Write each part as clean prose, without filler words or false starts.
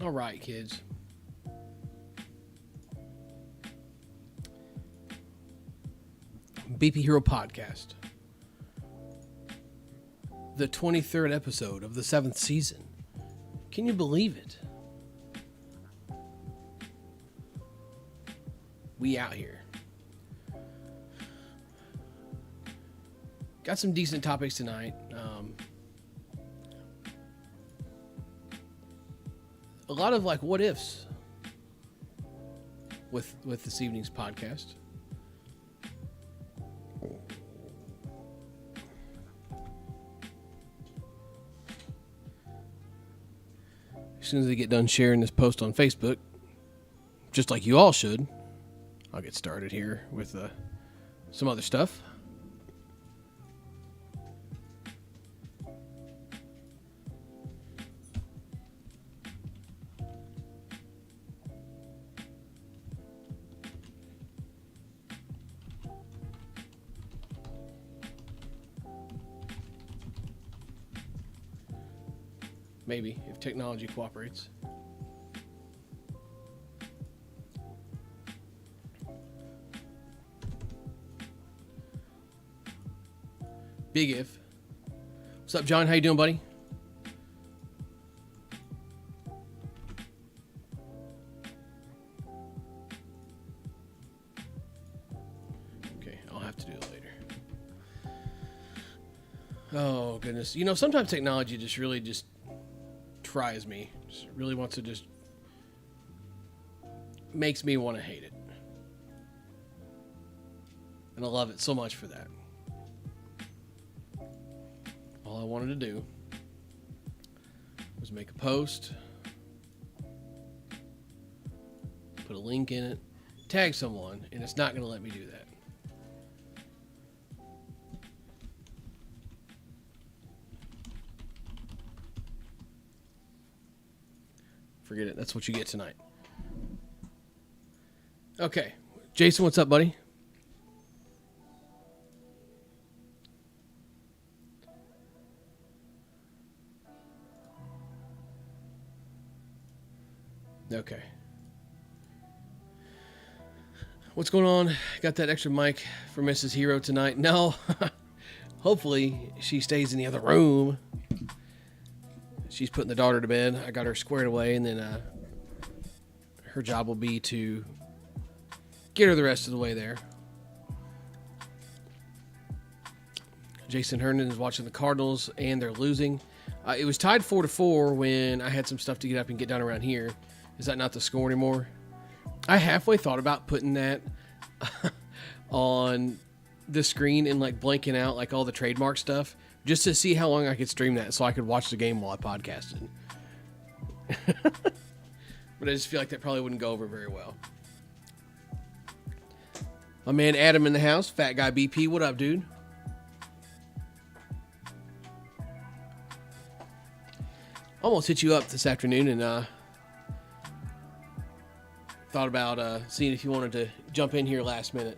All right, kids. BP Hero Podcast. The 23rd episode of the 7th season. Can you believe it? We out here. Got some decent topics tonight. A lot of like what ifs with this evening's podcast. As soon as I get done sharing this post on Facebook, just like you all should, I'll get started here with some other stuff. Maybe, if technology cooperates. Big if. What's up, John? How you doing, buddy? Okay, I'll have to do it later. Oh, goodness. You know, sometimes technology just really tries me. Just really wants to makes me want to hate it. And I love it so much for that. All I wanted to do was make a post, put a link in it, tag someone, and it's not going to let me do that. Forget it. That's what you get tonight. Okay. Jason, what's up, buddy? Okay. What's going on? Got that extra mic for Mrs. Hero tonight? No. Hopefully she stays in the other room. She's putting the daughter to bed. I got her squared away, and then her job will be to get her the rest of the way there. Jason Herndon is watching the Cardinals, and they're losing. It was tied 4-4 when I had some stuff to get up and get done around here. Is that not the score anymore? I halfway thought about putting that on the screen and like blanking out like all the trademark stuff, just to see how long I could stream that so I could watch the game while I podcasted. But I just feel like that probably wouldn't go over very well. My man Adam in the house, Fat Guy BP. What up, dude? Almost hit you up this afternoon and thought about seeing if you wanted to jump in here last minute.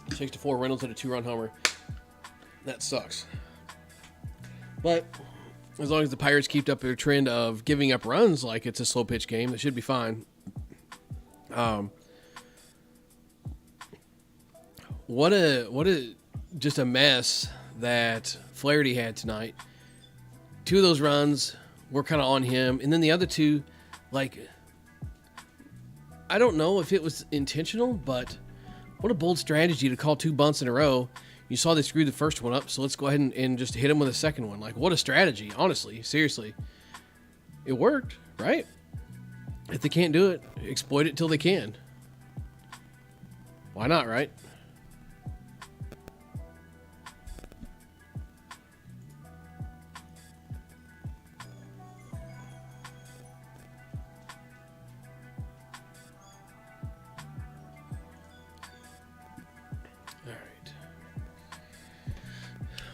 6-4 Reynolds at a 2-run homer. That sucks. But as long as the Pirates keep up their trend of giving up runs like it's a slow pitch game, it should be fine. What a just a mess that Flaherty had tonight. 2 of those runs were kind of on him, and then the other 2, like, I don't know if it was intentional, but what a bold strategy to call 2 bunts in a row. You saw they screwed the first one up, so let's go ahead and just hit him with a second one. Like, what a strategy, honestly, seriously. It worked, right? If they can't do it, exploit it till they can. Why not, right?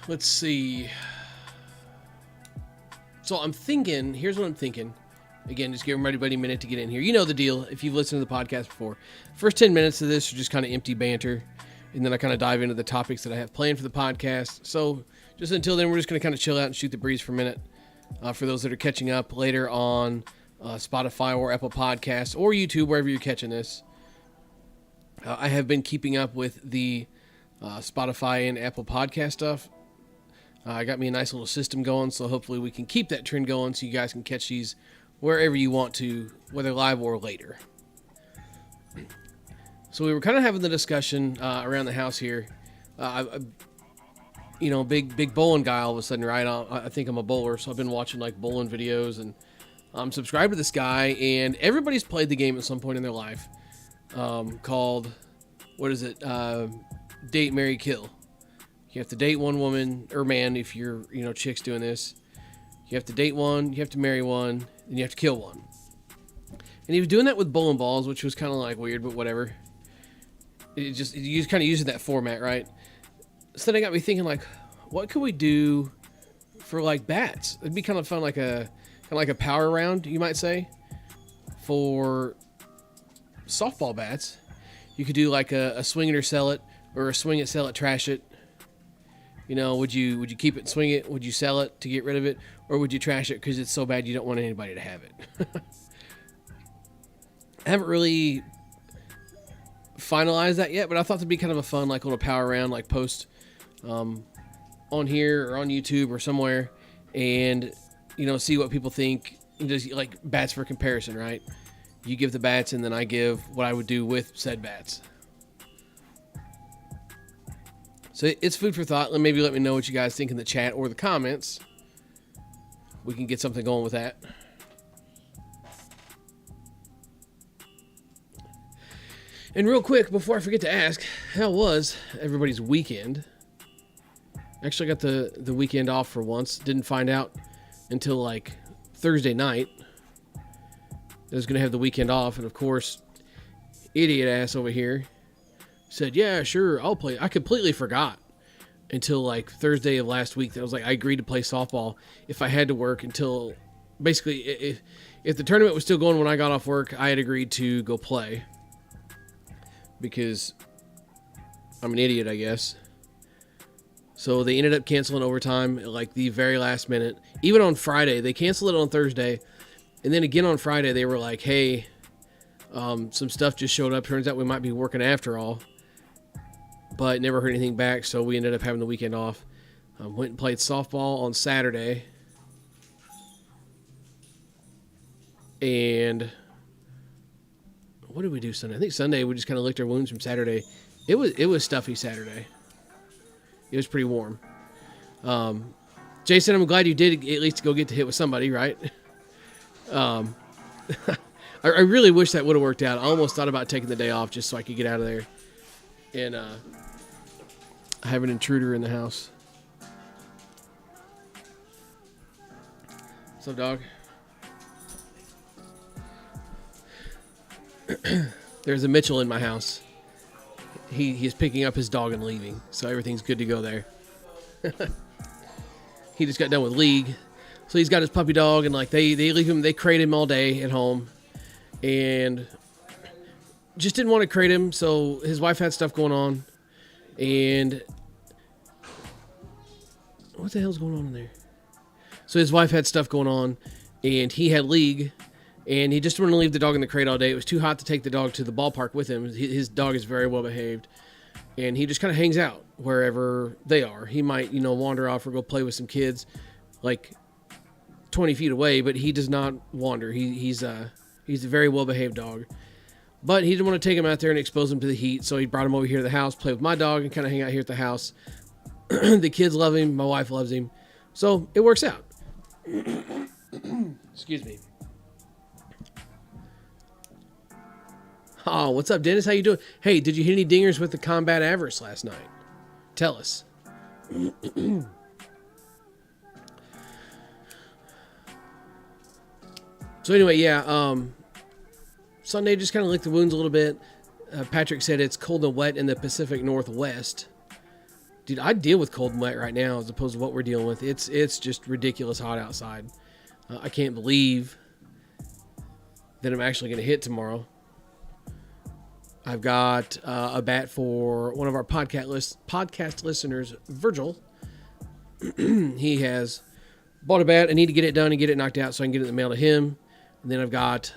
Let's see. So I'm thinking, here's what I'm thinking. Again, just give everybody a minute to get in here. You know the deal if you've listened to the podcast before. First 10 minutes of this are just kind of empty banter. And then I kind of dive into the topics that I have planned for the podcast. So just until then, we're just going to kind of chill out and shoot the breeze for a minute. For those that are catching up later on Spotify or Apple Podcasts or YouTube, wherever you're catching this, I have been keeping up with the Spotify and Apple Podcast stuff. I got me a nice little system going, so hopefully we can keep that trend going so you guys can catch these wherever you want to, whether live or later. So we were kind of having the discussion around the house here. Big bowling guy all of a sudden, right? I think I'm a bowler, so I've been watching like bowling videos, and I'm subscribed to this guy, and everybody's played the game at some point in their life called, Date, Marry, Kill. You have to date one woman or man if you're, chicks doing this. You have to date one, you have to marry one, and you have to kill one. And he was doing that with bowling balls, which was kind of like weird, but whatever. You just kind of using that format, right? So then it got me thinking, like, what could we do for like bats? It'd be kind of fun, like a power round, you might say, for softball bats. You could do like a swing it or sell it, or a swing it, sell it, trash it. Would you keep it and swing it? Would you sell it to get rid of it? Or would you trash it because it's so bad you don't want anybody to have it? I haven't really finalized that yet, but I thought it'd be kind of a fun, like, little power round, like, post on here or on YouTube or somewhere, and, see what people think. Just, like, bats for comparison, right? You give the bats, and then I give what I would do with said bats. So it's food for thought. Maybe let me know what you guys think in the chat or the comments. We can get something going with that. And real quick, before I forget to ask, how was everybody's weekend? Actually, I got the weekend off for once. Didn't find out until like Thursday night I was going to have the weekend off. And of course, idiot ass over here said, yeah, sure, I'll play. I completely forgot until like Thursday of last week that I was like, I agreed to play softball if I had to work until basically if the tournament was still going when I got off work, I had agreed to go play because I'm an idiot, I guess. So they ended up canceling overtime at like the very last minute. Even on Friday, they canceled it on Thursday. And then again on Friday, they were like, hey, some stuff just showed up. Turns out we might be working after all. But never heard anything back, so we ended up having the weekend off. Went and played softball on Saturday. And what did we do Sunday? I think Sunday we just kind of licked our wounds from Saturday. It was stuffy Saturday. It was pretty warm. Jason, I'm glad you did at least go get to hit with somebody, right? I really wish that would have worked out. I almost thought about taking the day off just so I could get out of there and have an intruder in the house. What's up, dog? There's a Mitchell in my house. He's picking up his dog and leaving, so everything's good to go there. He just got done with league, so he's got his puppy dog, and like they leave him, they crate him all day at home, and just didn't want to crate him. So his wife had stuff going on, and what the hell's going on in there? So his wife had stuff going on, and he had league. And he just wanted to leave the dog in the crate all day. It was too hot to take the dog to the ballpark with him. His dog is very well behaved. And he just kind of hangs out wherever they are. He might, wander off or go play with some kids like 20 feet away, but he does not wander. He's a very well behaved dog. But he didn't want to take him out there and expose him to the heat. So he brought him over here to the house, play with my dog, and kind of hang out here at the house. The kids love him. My wife loves him. So it works out. Excuse me. Oh, what's up, Dennis? How you doing? Hey, did you hit any dingers with the Combat Avarice last night? Tell us. So anyway, yeah, Sunday just kind of licked the wounds a little bit. Patrick said it's cold and wet in the Pacific Northwest. Dude, I deal with cold and wet right now as opposed to what we're dealing with. It's just ridiculous hot outside. I can't believe that I'm actually going to hit tomorrow. I've got a bat for one of our podcast listeners, Virgil. He has bought a bat. I need to get it done and get it knocked out so I can get it in the mail to him. And then I've got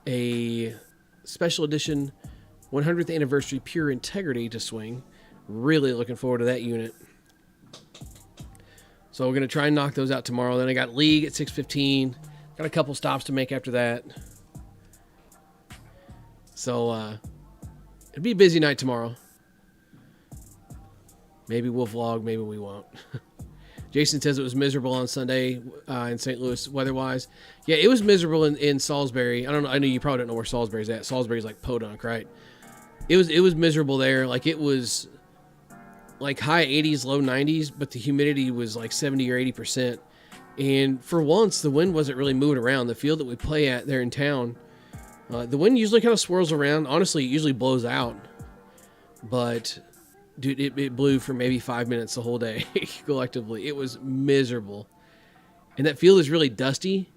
a special edition 100th anniversary Pure Integrity to swing. Really looking forward to that unit. So we're going to try and knock those out tomorrow. Then I got League at 6:15. Got a couple stops to make after that. So it'll be a busy night tomorrow. Maybe we'll vlog, maybe we won't. Jason says it was miserable on Sunday in St. Louis weather-wise. Yeah, it was miserable in Salisbury. I don't know. I know you probably don't know where Salisbury's at. Salisbury's like Podunk, right? It was miserable there. Like it was like high 80s, low 90s, but the humidity was like 70 or 80%. And for once, the wind wasn't really moving around. The field that we play at there in town, the wind usually kind of swirls around. Honestly, it usually blows out. But dude, it blew for maybe 5 minutes the whole day collectively. It was miserable. And that field is really dusty.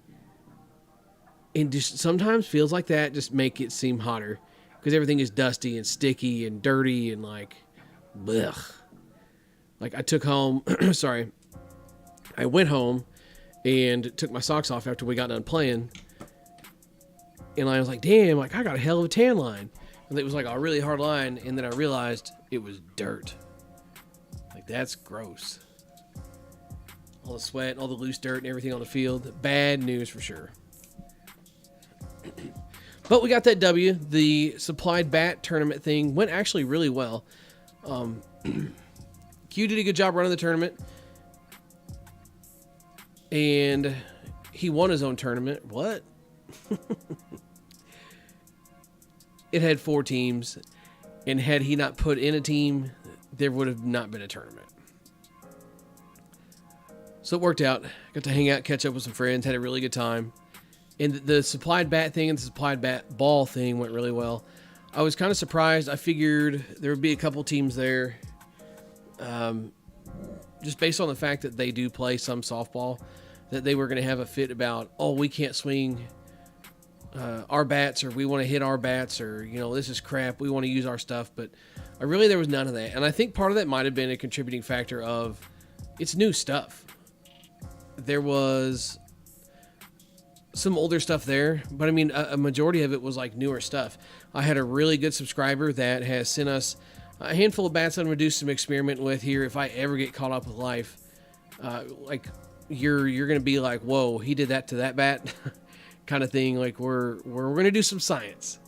And just sometimes feels like that just make it seem hotter because everything is dusty and sticky and dirty and like, blech. Like I took home, I went home and took my socks off after we got done playing. And I was like, damn, like I got a hell of a tan line. And it was like a really hard line. And then I realized it was dirt. Like that's gross. All the sweat, all the loose dirt and everything on the field. Bad news for sure. But we got that W. The supplied bat tournament thing went actually really well. Q did a good job running the tournament. And he won his own tournament. What? It had 4 teams. And had he not put in a team, there would have not been a tournament. So it worked out. Got to hang out, catch up with some friends, had a really good time. And the supplied bat thing and the supplied bat ball thing went really well. I was kind of surprised. I figured there would be a couple teams there. Just based on the fact that they do play some softball, that they were going to have a fit about, oh, we can't swing our bats, or we want to hit our bats, or, you know, this is crap, we want to use our stuff. But there was none of that. And I think part of that might have been a contributing factor of it's new stuff. There was some older stuff there, but I mean, a majority of it was like newer stuff. I had a really good subscriber that has sent us a handful of bats I'm going to do some experiment with here. If I ever get caught up with life, like you're going to be like, whoa, he did that to that bat kind of thing. Like we're going to do some science.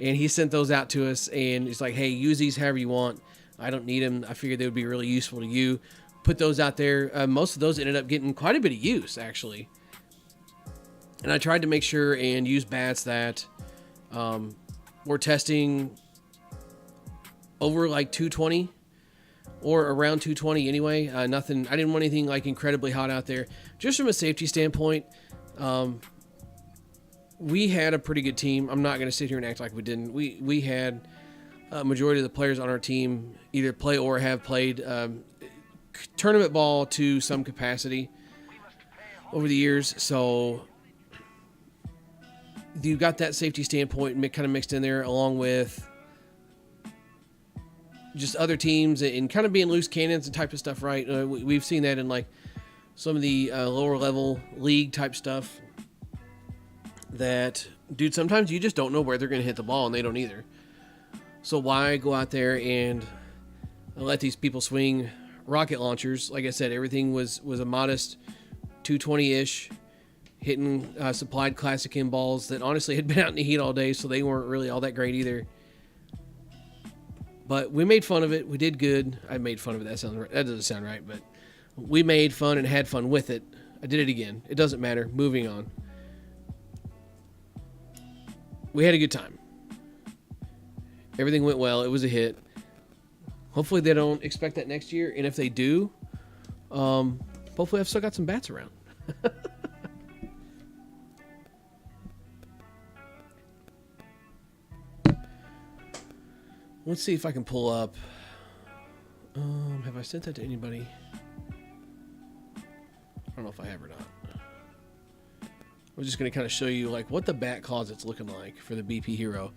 And he sent those out to us and he's like, hey, use these however you want. I don't need them. I figured they would be really useful to you. Put those out there. Most of those ended up getting quite a bit of use actually. And I tried to make sure and use bats that were testing over like 220 or around 220 anyway. Nothing. I didn't want anything like incredibly hot out there. Just from a safety standpoint, we had a pretty good team. I'm not going to sit here and act like we didn't. We had a majority of the players on our team either play or have played tournament ball to some capacity over the years. So you got that safety standpoint kind of mixed in there along with just other teams and kind of being loose cannons and type of stuff, right? We've seen that in like some of the lower level league type stuff that, dude, sometimes you just don't know where they're going to hit the ball and they don't either. So why go out there and let these people swing rocket launchers? Like I said, everything was a modest 220-ish, hitting supplied classic in balls that honestly had been out in the heat all day, so they weren't really all that great either. But we made fun of it. We did good. I made fun of it. That doesn't sound right, but we made fun and had fun with it. I did it again. It doesn't matter. Moving on. We had a good time. Everything went well. It was a hit. Hopefully they don't expect that next year. And if they do, hopefully I've still got some bats around. Let's see if I can pull up. Have I sent that to anybody? I don't know if I have or not. I'm just going to kind of show you like what the bat closet's looking like for the BP Hero.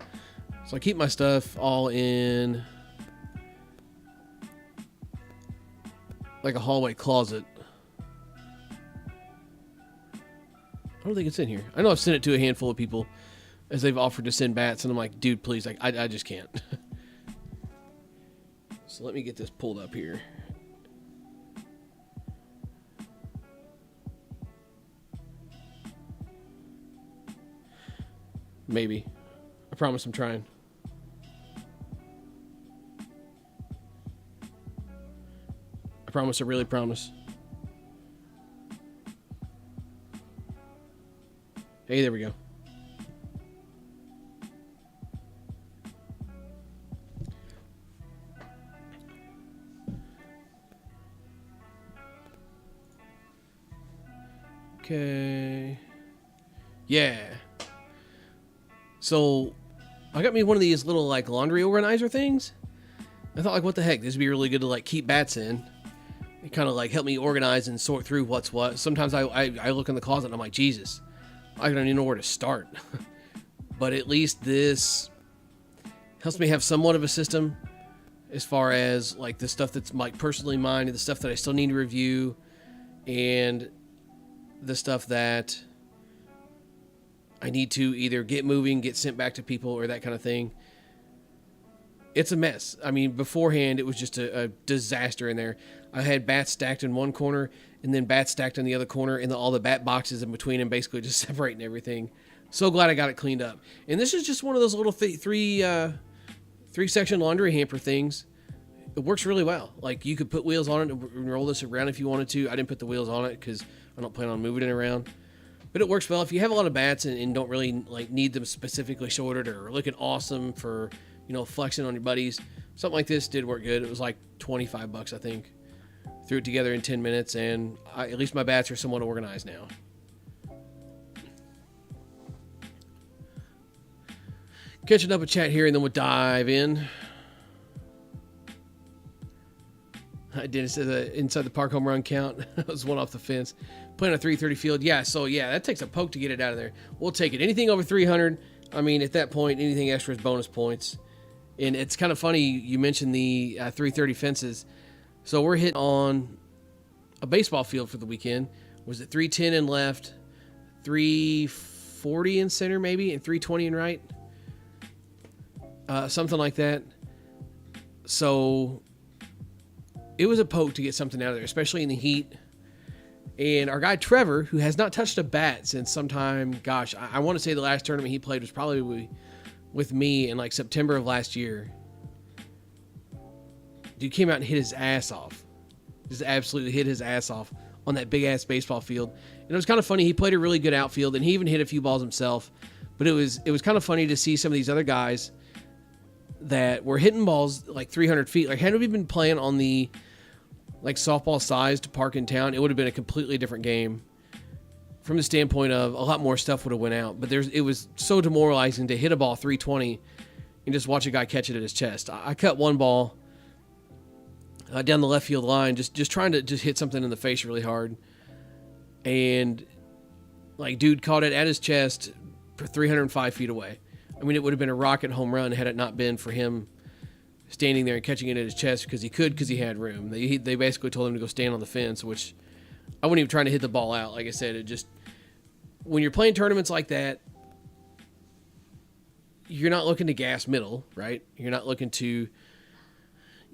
So I keep my stuff all in like a hallway closet. I don't think it's in here. I know I've sent it to a handful of people as they've offered to send bats, and I'm like, dude, please, like, I just can't. So let me get this pulled up here. Maybe. I promise I'm trying. I promise, I really promise. Hey, there we go. Okay. Yeah. So, I got me one of these little, like, laundry organizer things. I thought, like, what the heck? This would be really good to, like, keep bats in. It kind of, like, help me organize and sort through what's what. Sometimes I look in the closet and I'm like, Jesus, I don't even know where to start. But at least this helps me have somewhat of a system as far as, like, the stuff that's, like, personally mine and the stuff that I still need to review and the stuff that I need to either get moving, get sent back to people, or that kind of thing. It's a mess. I mean, beforehand, it was just a disaster in there. I had bats stacked in one corner, and then bats stacked in the other corner, and all the bat boxes in between, and basically just separating everything. So glad I got it cleaned up. And this is just one of those little three-section laundry hamper things. It works really well. Like, you could put wheels on it and roll this around if you wanted to. I didn't put the wheels on it because I don't plan on moving it around. But it works well. If you have a lot of bats and don't really, like, need them specifically sorted or looking awesome for, you know, flexing on your buddies, something like this did work good. It was like $25, I think. Threw it together in 10 minutes, and at least my bats are somewhat organized now. Catching up with chat here, and then we'll dive in. Dennis says inside the park home run count. That was one off the fence. Playing a 330 field. Yeah, so yeah, that takes a poke to get it out of there. We'll take it. Anything over 300, I mean, at that point, anything extra is bonus points. And it's kind of funny you mentioned the 330 fences. So we're hitting on a baseball field for the weekend. Was it 310 in left, 340 in center maybe, and 320 in right? Something like that. So it was a poke to get something out of there, especially in the heat. And our guy Trevor, who has not touched a bat since sometime, gosh, I want to say the last tournament he played was probably with me in like September of last year. Dude came out and hit his ass off. Just absolutely hit his ass off on that big ass baseball field. And it was kind of funny. He played a really good outfield and he even hit a few balls himself. But it was kind of funny to see some of these other guys that were hitting balls like 300 feet. Like, had we been playing on the like softball-sized park in town, it would have been a completely different game from the standpoint of a lot more stuff would have went out. But it was so demoralizing to hit a ball 320 and just watch a guy catch it at his chest. I cut one ball down the left field line, just trying to just hit something in the face really hard. And like, dude caught it at his chest for 305 feet away. I mean, it would have been a rocket home run had it not been for him standing there and catching it at his chest because he had room. They basically told him to go stand on the fence, which I wasn't even trying to hit the ball out. Like I said, it just, when you're playing tournaments like that, you're not looking to gas middle, right? You're not looking to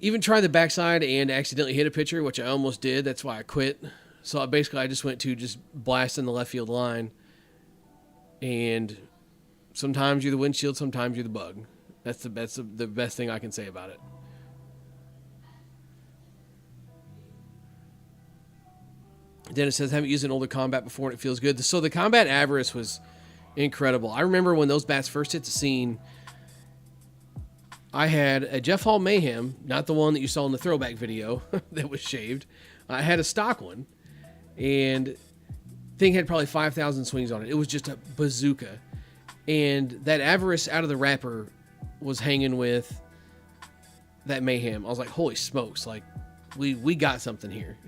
even try the backside and accidentally hit a pitcher, which I almost did. That's why I quit. So I just went to just blasting the left field line. And sometimes you're the windshield, sometimes you're the bug. That's the best thing I can say about it. Dennis says, haven't used an older combat before and it feels good. So the combat Avarice was incredible. I remember when those bats first hit the scene, I had a Jeff Hall Mayhem, not the one that you saw in the throwback video that was shaved. I had a stock one, and thing had probably 5,000 swings on it. It was just a bazooka. And that Avarice out of the wrapper was hanging with that Mayhem. I was like, holy smokes, like we got something here.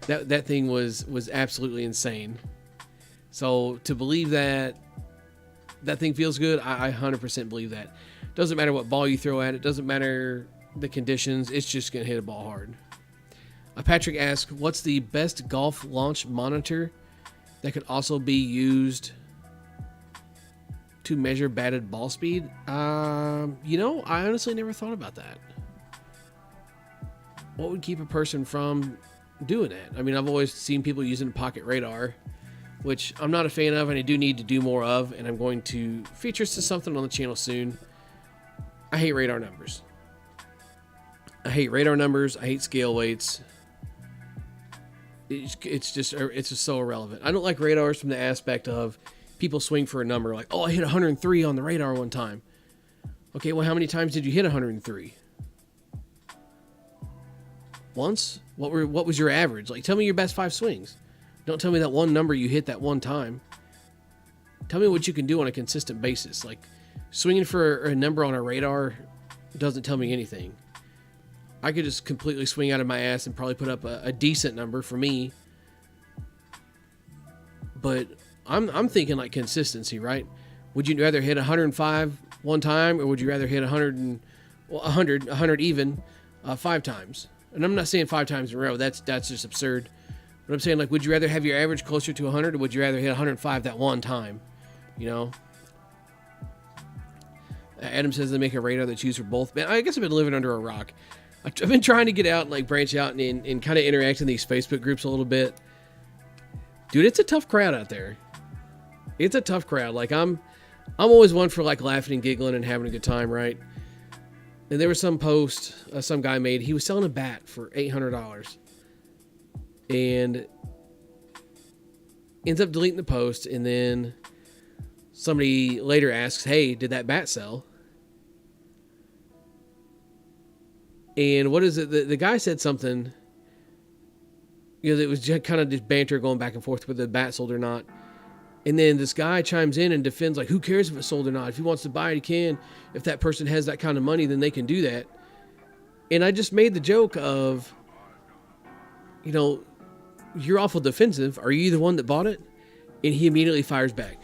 That thing was absolutely insane. So to believe that that thing feels good. I 100% believe that. Doesn't matter what ball you throw at it. Doesn't matter the conditions. It's just going to hit a ball hard. Patrick asks, what's the best golf launch monitor that could also be used to measure batted ball speed? I honestly never thought about that. What would keep a person from doing that? I mean, I've always seen people using pocket radar, which I'm not a fan of, and I do need to do more of, and I'm going to feature something on the channel soon. I hate radar numbers. I hate scale weights. It's just so irrelevant. I don't like radars from the aspect of people swing for a number like, oh, I hit 103 on the radar one time. Okay, well, how many times did you hit 103? Once? What was your average? Like, tell me your best 5 swings. Don't tell me that one number you hit that one time. Tell me what you can do on a consistent basis. Like, swinging for a number on a radar doesn't tell me anything. I could just completely swing out of my ass and probably put up a decent number for me. But I'm thinking like consistency, right? Would you rather hit 105 one time, or would you rather hit 100 even 5 times? And I'm not saying 5 times in a row. That's just absurd. But I'm saying, like, would you rather have your average closer to 100, or would you rather hit 105 that one time? You know? Adam says they make a radar that's used for both. Man, I guess I've been living under a rock. I've been trying to get out and like branch out and kind of interact in these Facebook groups a little bit. Dude, it's a tough crowd out there. It's a tough crowd. Like, I'm always one for like laughing and giggling and having a good time, right? And there was some post some guy made. He was selling a bat for $800 and ends up deleting the post. And then somebody later asks, hey, did that bat sell? And what is it? The guy said something, it was just kind of just banter going back and forth whether the bat sold or not. And then this guy chimes in and defends, like, who cares if it's sold or not? If he wants to buy it, he can. If that person has that kind of money, then they can do that. And I just made the joke of, you're awful defensive. Are you the one that bought it? And he immediately fires back.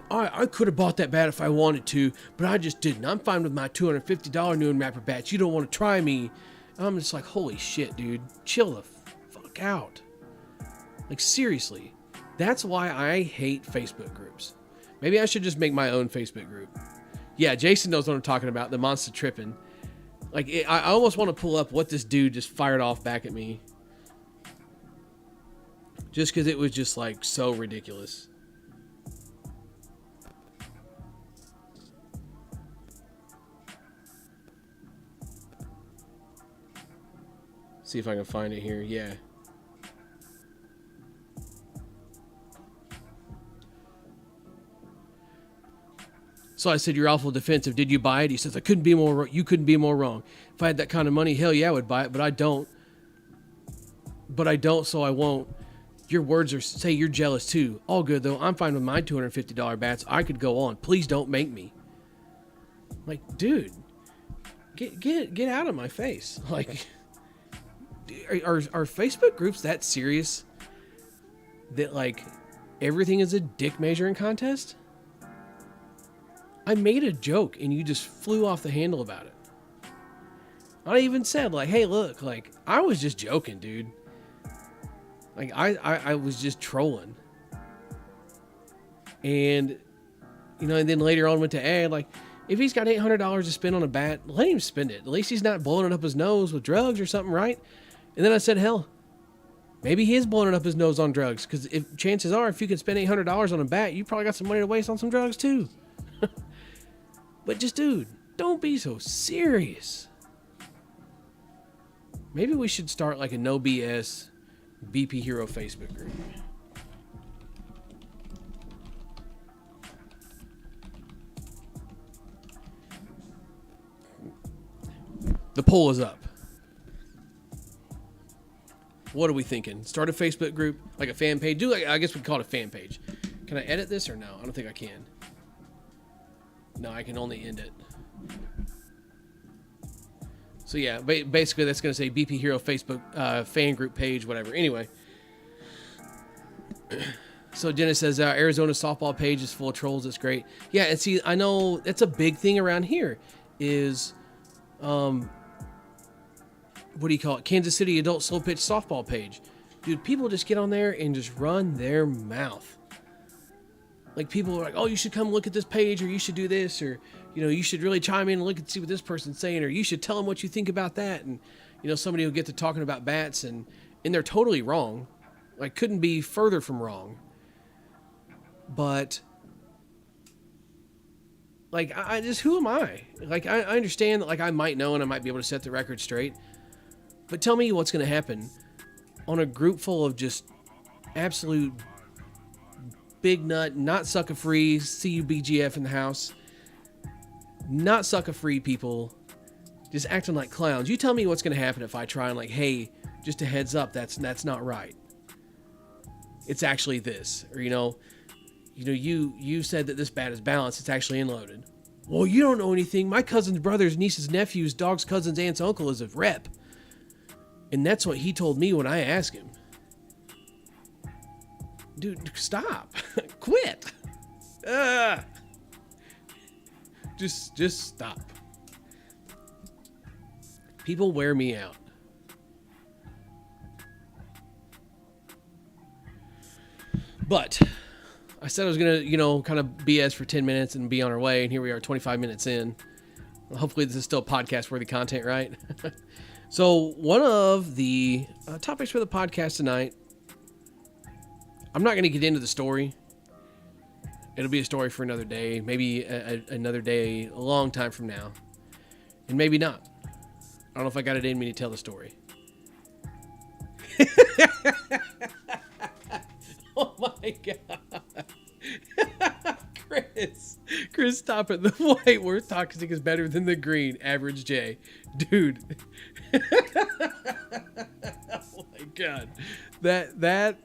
I could have bought that bat if I wanted to, but I just didn't. I'm fine with my $250 new and wrapper bats. You don't want to try me. I'm just like, holy shit, dude. Chill the fuck out. Like, seriously. That's why I hate Facebook groups. Maybe I should just make my own Facebook group. Yeah, Jason knows what I'm talking about. The monster tripping. Like, I almost want to pull up what this dude just fired off back at me. Just because it was just, like, so ridiculous. See if I can find it here. Yeah. So I said, you're awful defensive. Did you buy it? He says, you couldn't be more wrong. If I had that kind of money, hell yeah, I would buy it, but I don't. So I won't. Your words say you're jealous too. All good though. I'm fine with my $250 bats. I could go on. Please don't make me. Like, dude, get out of my face. Like, are Facebook groups that serious that like everything is a dick measuring contest? I made a joke and you just flew off the handle about it. I even said, like, hey, look, like, I was just joking, dude. Like, I was just trolling. And, and then later on went to add, like, if he's got $800 to spend on a bat, let him spend it. At least he's not blowing it up his nose with drugs or something, right? And then I said, hell, maybe he is blowing it up his nose on drugs. Because chances are, if you can spend $800 on a bat, you probably got some money to waste on some drugs too. But just, dude, don't be so serious. Maybe we should start like a no BS BP Hero Facebook group. The poll is up. What are we thinking? Start a Facebook group, like a fan page. I guess we'd call it a fan page. Can I edit this or no? I don't think I can. No, I can only end it. So yeah, basically that's going to say BP Hero Facebook fan group page, whatever. Anyway, So Jenna says, Arizona softball page is full of trolls. It's great. Yeah, and see, I know that's a big thing around here is, what do you call it? Kansas City adult slow pitch softball page. Dude, people just get on there and just run their mouth. Like, people are like, oh, you should come look at this page, or you should do this, or, you should really chime in and look and see what this person's saying, or you should tell them what you think about that. And, somebody will get to talking about bats, and they're totally wrong. Like, couldn't be further from wrong. But, like, I just, who am I? Like, I understand that, like, I might know and I might be able to set the record straight. But tell me what's going to happen on a group full of just absolute big nut, not sucker-free, CUBGF in the house, not sucker-free people, just acting like clowns. You tell me what's going to happen if I try and, like, hey, just a heads up, that's not right. It's actually this. Or, you said that this bat is balanced. It's actually inloaded. Well, you don't know anything. My cousin's brother's niece's nephew's dog's cousin's aunt's uncle is a rep. And that's what he told me when I asked him. Dude, stop. Quit. Just stop. People wear me out. But I said I was going to, kind of BS for 10 minutes and be on our way. And here we are 25 minutes in. Hopefully this is still podcast-worthy content, right? So one of the topics for the podcast tonight, I'm not going to get into the story. It'll be a story for another day, maybe another day, a long time from now. And maybe not. I don't know if I got it in me to tell the story. Oh my God. Chris, stop it. The white worth toxic is better than the green. Average J. Dude. Oh my God. That,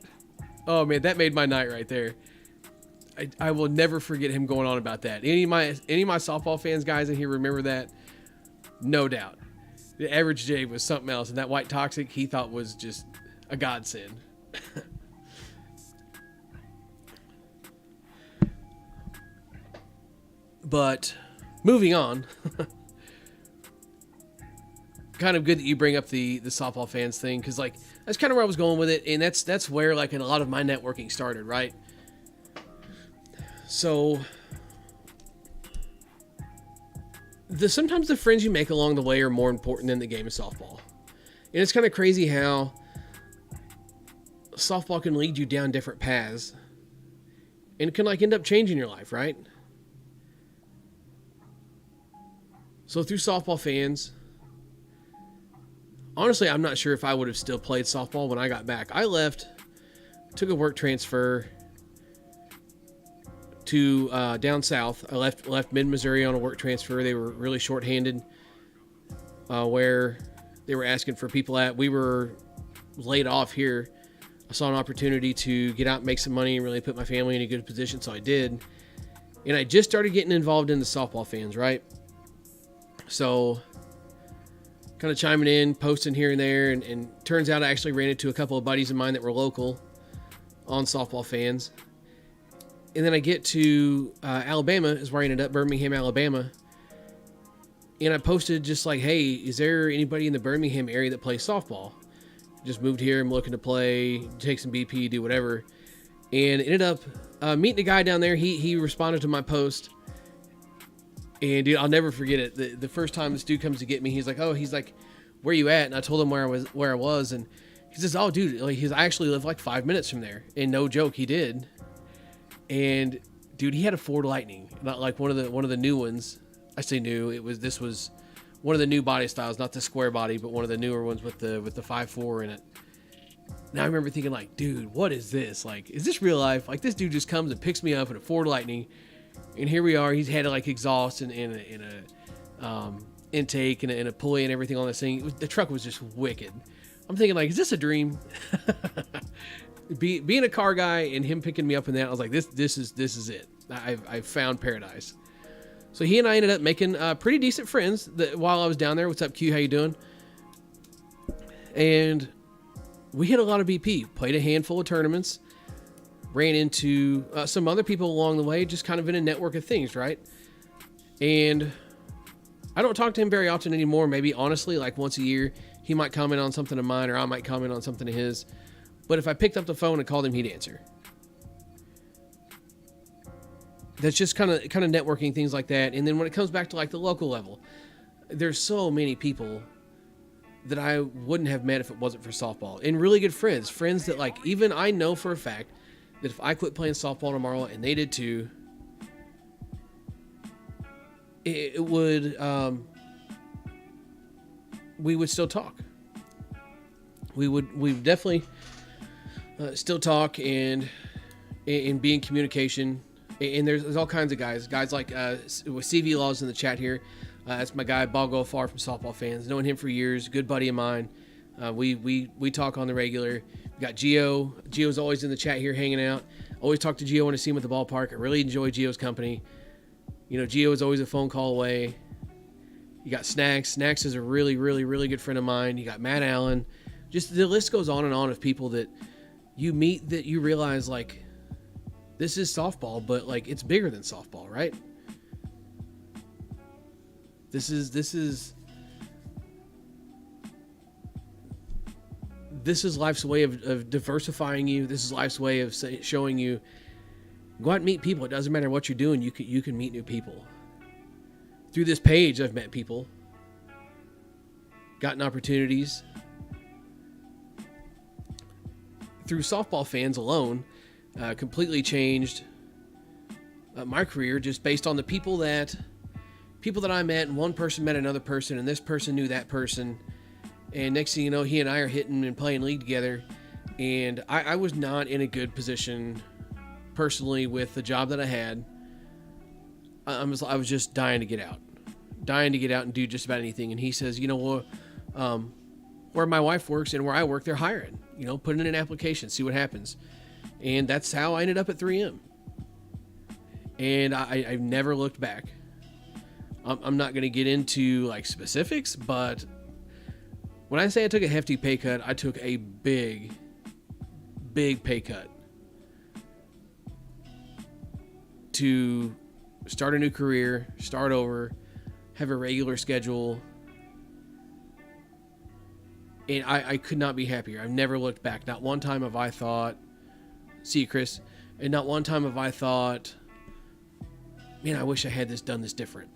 oh man, that made my night right there. I will never forget him going on about that. Any of my softball fans, guys in here, remember that? No doubt. The average J was something else, and that white toxic he thought was just a godsend. But moving on, kind of good that you bring up the softball fans thing, because like that's kind of where I was going with it, and that's where like a lot of my networking started, right? So sometimes the friends you make along the way are more important than the game of softball. And it's kind of crazy how softball can lead you down different paths and can like end up changing your life, right? So through softball fans, honestly, I'm not sure if I would have still played softball when I got back. I left, took a work transfer to down south. I left mid-Missouri on a work transfer. They were really short-handed, where they were asking for people at. We were laid off here. I saw an opportunity to get out and make some money and really put my family in a good position, so I did. And I just started getting involved in the softball fans, right? So kind of chiming in, posting here and there, and turns out I actually ran into a couple of buddies of mine that were local on softball fans. And then I get to Alabama is where I ended up, Birmingham, Alabama. And I posted just like, hey, is there anybody in the Birmingham area that plays softball? Just moved here, I'm looking to play, take some BP, do whatever. And ended up meeting a guy down there. He responded to my post. And dude, I'll never forget it. The first time this dude comes to get me, he's like, where you at? And I told him where I was. And he says, oh dude, like I actually live like 5 minutes from there. And no joke, he did. And dude, he had a Ford Lightning, not like one of the new ones. I say new. This was one of the new body styles, not the square body, but one of the newer ones with the 5.4 in it. Now I remember thinking like, dude, what is this? Like, is this real life? Like this dude just comes and picks me up in a Ford Lightning, and here we are. He's had like exhaust and a intake and a pulley and everything on this thing. The truck was just wicked. I'm thinking like, is this a dream? Being a car guy and him picking me up in that, I was like, this is it. I've found paradise. So he and I ended up making pretty decent friends while I was down there. What's up, Q? How you doing? And we hit a lot of BP. Played a handful of tournaments. ran into some other people along the way, just kind of in a network of things, right? And I don't talk to him very often anymore. Maybe honestly, like once a year, he might comment on something of mine, or I might comment on something of his. But if I picked up the phone and called him, he'd answer. That's just kind of networking, things like that. And then when it comes back to like the local level, there's so many people that I wouldn't have met if it wasn't for softball, and really good friends that like, even I know for a fact that if I quit playing softball tomorrow and they did too, it would, we would still talk. We would definitely still talk and be in communication. And there's all kinds of guys like with CV Laws in the chat here. That's my guy, Ball Go Far from Softball Fans. Known him for years, good buddy of mine. We talk on the regular. We got Gio. Gio's always in the chat here hanging out. Always talk to Gio when I see him at the ballpark. I really enjoy Gio's company. You know, Gio is always a phone call away. You got Snacks. Snacks is a really, really, really good friend of mine. You got Matt Allen. Just the list goes on and on of people that you meet that you realize, like, this is softball, but like it's bigger than softball, right? This is life's way of diversifying you. This is life's way of showing you, go out and meet people. It doesn't matter what you're doing. You can meet new people. Through this page, I've met people, gotten opportunities. Through softball fans alone, completely changed my career just based on the people that I met, and one person met another person, and this person knew that person, and next thing you know, he and I are hitting and playing league together. And I was not in a good position personally with the job that I had. I was just dying to get out and do just about anything. And he says, you know, where my wife works and where I work, they're hiring. You know, put in an application, see what happens. And that's how I ended up at 3M. And I've never looked back. I'm not going to get into like specifics, but when I say I took a hefty pay cut, I took a big pay cut to start a new career, start over, have a regular schedule. And I could not be happier. I've never looked back. Not one time have I thought, see you, Chris. And not one time have I thought, man, I wish I had done this different.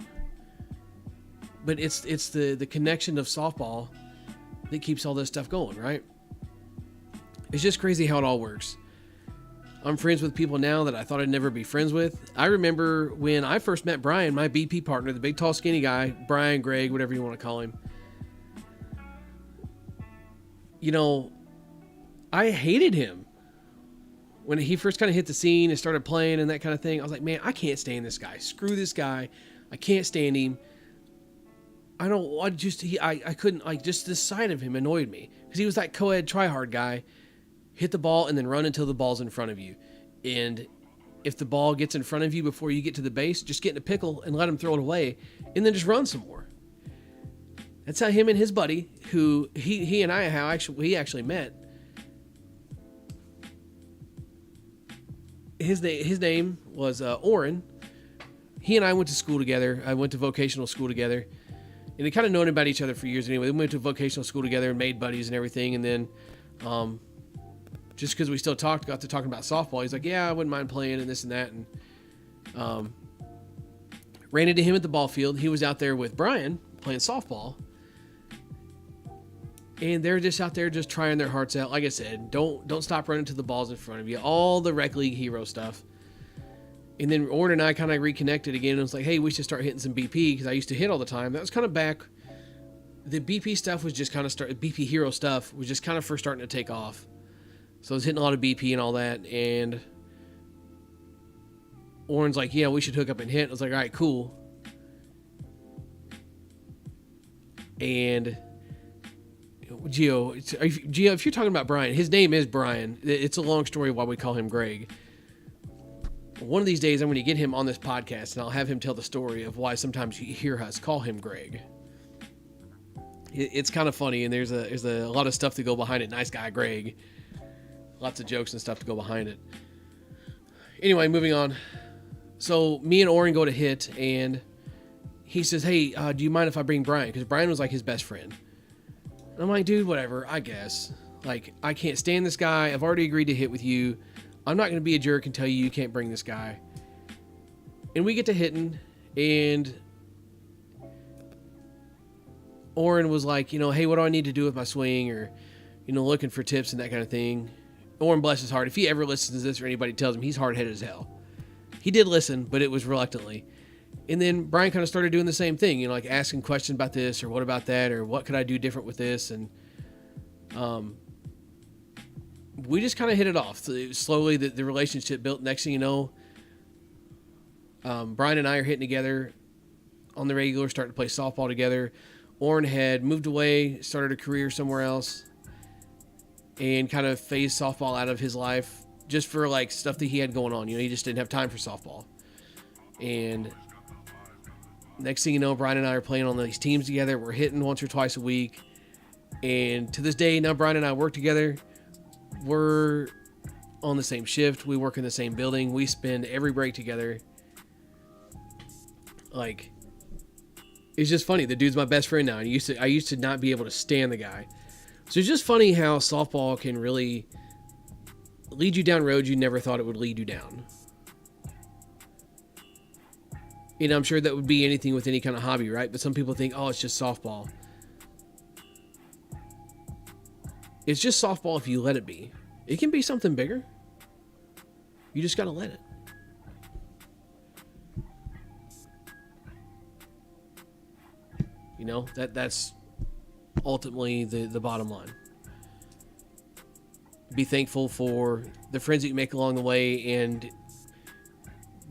But it's the connection of softball that keeps all this stuff going, right? It's just crazy how it all works. I'm friends with people now that I thought I'd never be friends with. I remember when I first met Brian, my BP partner, the big, tall, skinny guy, Brian, Greg, whatever you want to call him. You know, I hated him when he first kind of hit the scene and started playing and that kind of thing. I was like, man, I can't stand this guy. Screw this guy. I can't stand him. I couldn't, like, just this side of him annoyed me because he was that co-ed try-hard guy. Hit the ball and then run until the ball's in front of you. And if the ball gets in front of you before you get to the base, just get in a pickle and let him throw it away and then just run some more. That's how him and his buddy, who he and I, we actually met. His name was Orrin. He and I went to school together. I went to vocational school together. And we kind of known about each other for years anyway. We went to vocational school together and made buddies and everything. And then just because we still got to talking about softball, he's like, yeah, I wouldn't mind playing and this and that. And ran into him at the ball field. He was out there with Brian playing softball. And they're just out there just trying their hearts out. Like I said, don't stop running to the balls in front of you. All the rec league hero stuff. And then Orrin and I kind of reconnected again. And was like, hey, we should start hitting some BP because I used to hit all the time. That was kind of back. The BP stuff was just kind of BP Hero stuff was just kind of first starting to take off. So I was hitting a lot of BP and all that. And Orrin's like, yeah, we should hook up and hit. I was like, all right, cool. And Gio, if you're talking about Brian, his name is Brian. It's a long story why we call him Greg. One of these days, I'm going to get him on this podcast, and I'll have him tell the story of why sometimes you hear us call him Greg. It's kind of funny, and there's a lot of stuff to go behind it. Nice guy, Greg. Lots of jokes and stuff to go behind it. Anyway, moving on. So me and Oren go to hit, and he says, hey, do you mind if I bring Brian? Because Brian was like his best friend. And I'm like, dude, whatever, I guess. Like, I can't stand this guy. I've already agreed to hit with you. I'm not going to be a jerk and tell you can't bring this guy. And we get to hitting, and Oren was like, hey, what do I need to do with my swing? Or, looking for tips and that kind of thing. Oren, bless his heart, if he ever listens to this or anybody tells him, he's hard-headed as hell. He did listen, but it was reluctantly. And then Brian kind of started doing the same thing, like asking questions about this or what about that or what could I do different with this. And we just kind of hit it off. Slowly, the relationship built. Next thing you know, Brian and I are hitting together on the regular, starting to play softball together. Oren had moved away, started a career somewhere else, and kind of phased softball out of his life just for like stuff that he had going on. He just didn't have time for softball. And next thing you know, Brian and I are playing on these teams together. We're hitting once or twice a week. And to this day, now Brian and I work together. We're on the same shift. We work in the same building. We spend every break together. Like, it's just funny. The dude's my best friend now. And I used to not be able to stand the guy. So it's just funny how softball can really lead you down roads you never thought it would lead you down. And I'm sure that would be anything with any kind of hobby, right? But some people think, oh, it's just softball. It's just softball if you let it be. It can be something bigger. You just got to let it. That's ultimately the bottom line. Be thankful for the friends that you make along the way, and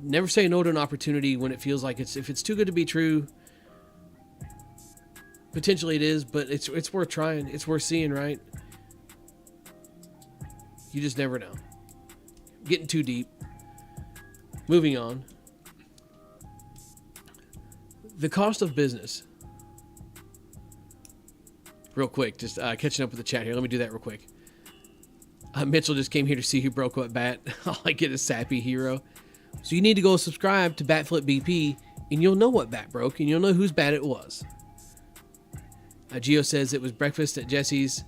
never say no to an opportunity when it feels like if it's too good to be true. Potentially it is, but it's worth trying. It's worth seeing, right? You just never know. Getting too deep. Moving on. The cost of business. Real quick, just catching up with the chat here. Let me do that real quick. Mitchell just came here to see who broke what bat. All I get is Sappy Hero. So you need to go subscribe to Batflip BP, and you'll know what bat broke, and you'll know whose bat it was. Gio says it was breakfast at Jesse's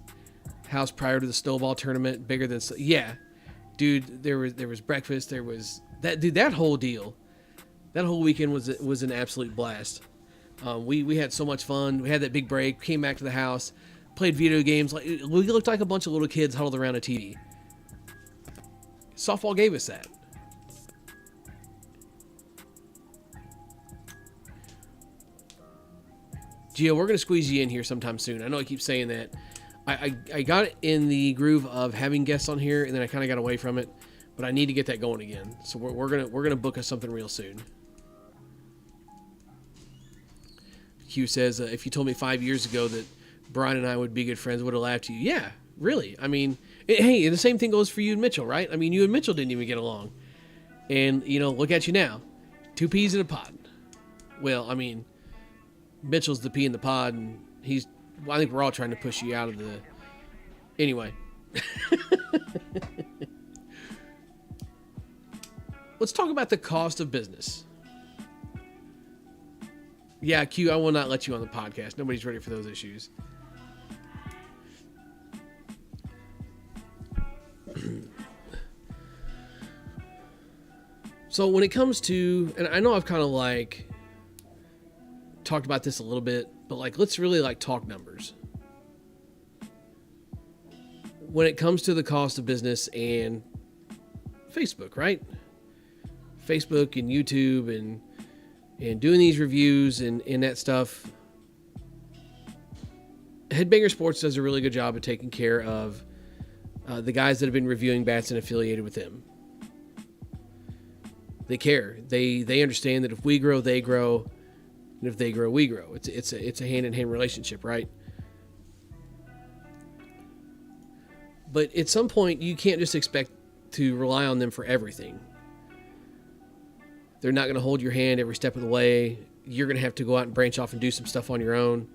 house prior to the snowball tournament, bigger than... Yeah, dude, there was breakfast. There was... that whole deal. That whole weekend was an absolute blast. We had so much fun. We had that big break, came back to the house, played video games. Like, we looked like a bunch of little kids huddled around a TV. Softball gave us that. Gio, we're going to squeeze you in here sometime soon. I know I keep saying that. I got in the groove of having guests on here, and then I kind of got away from it. But I need to get that going again. So we're gonna book us something real soon. Hugh says, if you told me 5 years ago that Brian and I would be good friends, I would have laughed at you. Yeah, really. I mean, hey, the same thing goes for you and Mitchell, right? I mean, you and Mitchell didn't even get along. And, look at you now. 2 peas in a pod. Well, I mean, Mitchell's the pea in the pod, and I think we're all trying to push you out of the... Anyway. Let's talk about the cost of business. Yeah, Q, I will not let you on the podcast. Nobody's ready for those issues. So when it comes to, and I know I've kind of talked about this a little bit, but let's really talk numbers. When it comes to the cost of business and Facebook, right? Facebook and YouTube and doing these reviews and that stuff. Headbanger Sports does a really good job of taking care of the guys that have been reviewing bats and affiliated with them. They care. They understand that if we grow, they grow, and if they grow, we grow. It's a hand-in-hand relationship, right? But at some point, you can't just expect to rely on them for everything. They're not going to hold your hand every step of the way. You're going to have to go out and branch off and do some stuff on your own.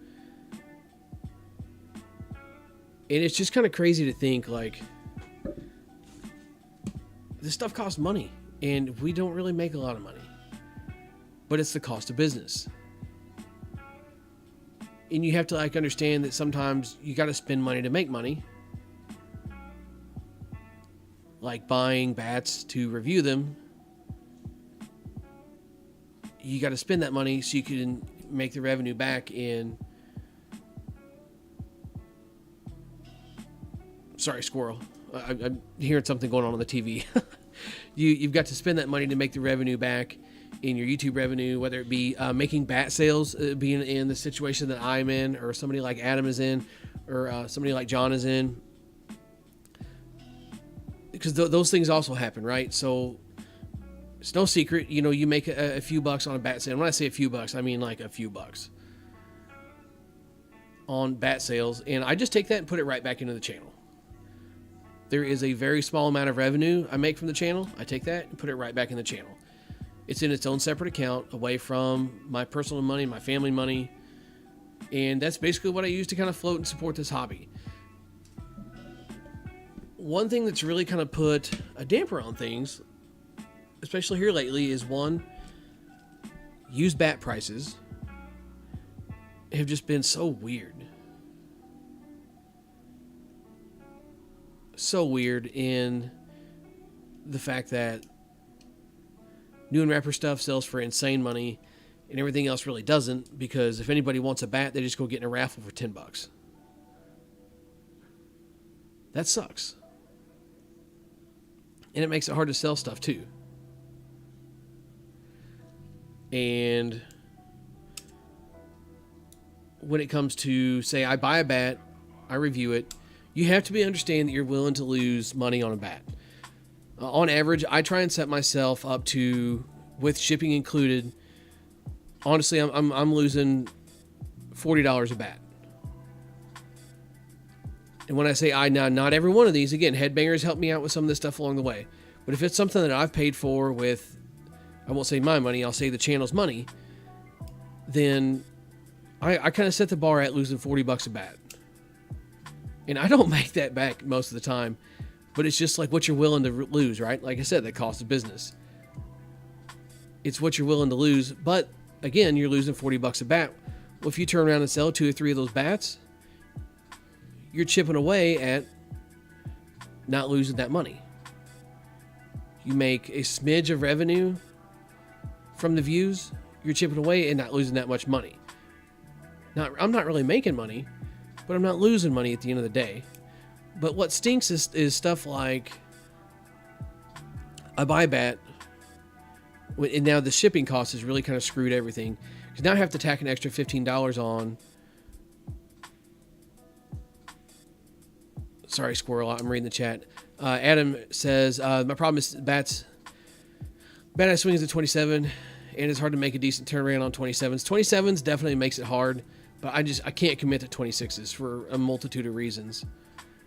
And it's just kind of crazy to think, this stuff costs money. And we don't really make a lot of money. But it's the cost of business. And you have to understand that sometimes you got to spend money to make money. Like buying bats to review them. You got to spend that money so you can make the revenue back in... Sorry, squirrel. I'm hearing something going on the TV. You've got to spend that money to make the revenue back in your YouTube revenue, whether it be making bat sales, being in the situation that I'm in, or somebody like Adam is in, or somebody like John is in. Because those things also happen, right? So it's no secret, you make a few bucks on a bat sale. When I say a few bucks, I mean like a few bucks on bat sales. And I just take that and put it right back into the channel. There is a very small amount of revenue I make from the channel. I take that and put it right back in the channel. It's in its own separate account away from my personal money, my family money. And that's basically what I use to kind of float and support this hobby. One thing that's really kind of put a damper on things, especially here lately, is one, used bat prices have just been so weird. So weird in the fact that new and wrapper stuff sells for insane money and everything else really doesn't, because if anybody wants a bat, they just go get in a raffle for $10. That sucks. And it makes it hard to sell stuff too. And when it comes to, say, I buy a bat, I review it, you have to understand that you're willing to lose money on a bat. On average, I try and set myself up to, with shipping included, honestly, I'm losing $40 a bat. And when I say now, not every one of these, again, Headbangers help me out with some of this stuff along the way. But if it's something that I've paid for with, I won't say my money, I'll say the channel's money, then I kind of set the bar at losing $40 a bat. And I don't make that back most of the time, but it's just like what you're willing to lose, right? Like I said, the cost of business. It's what you're willing to lose, but again, you're losing $40 a bat. Well, if you turn around and sell 2 or 3 of those bats, you're chipping away at not losing that money. You make a smidge of revenue from the views, you're chipping away and not losing that much money. Now, I'm not really making money, but I'm not losing money at the end of the day. But what stinks is stuff like I buy a bat, and now the shipping cost has really kind of screwed everything. Because now I have to tack an extra $15 on. Sorry, squirrel, I'm reading the chat. Adam says, my problem is bats. Bat I swings at 27, and it's hard to make a decent turnaround on 27s. 27s definitely makes it hard. But I can't commit to 26s for a multitude of reasons.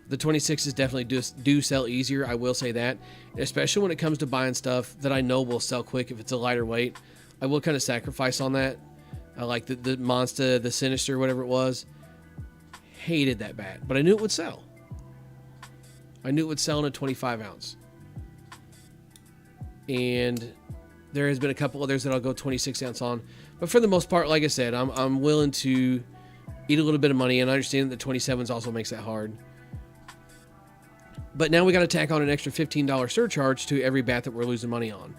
The 26s definitely do sell easier, I will say that. Especially when it comes to buying stuff that I know will sell quick if it's a lighter weight. I will kind of sacrifice on that. I like the Monster, the Sinister, whatever it was. Hated that bat, but I knew it would sell. I knew it would sell in a 25 ounce. And there has been a couple others that I'll go 26 ounce on. But for the most part, like I said, I'm willing to eat a little bit of money, and I understand that the 27s also makes that hard. But now we got to tack on an extra $15 surcharge to every bat that we're losing money on.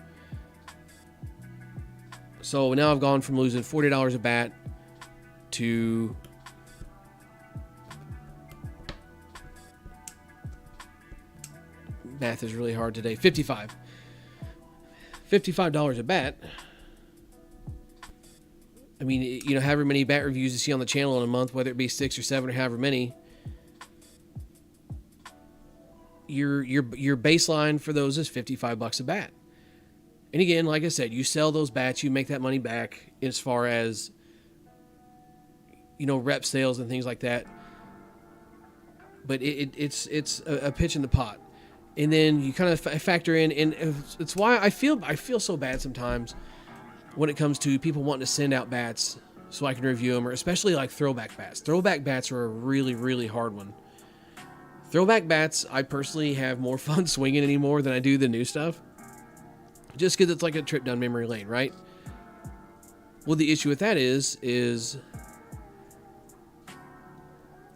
So now I've gone from losing $40 a bat to math is really hard today. $55 a bat. I mean, however many bat reviews you see on the channel in a month, whether it be 6 or 7 or however many, your baseline for those is $55 a bat. And again, like I said, you sell those bats, you make that money back as far as, rep sales and things like that. But it's a pitch in the pot. And then you kind of factor in, and it's why I feel so bad sometimes when it comes to people wanting to send out bats so I can review them, or especially like throwback bats. Throwback bats are a really, really hard one. Throwback bats, I personally have more fun swinging anymore than I do the new stuff. just because it's like a trip down memory lane, right? Well, the issue with that is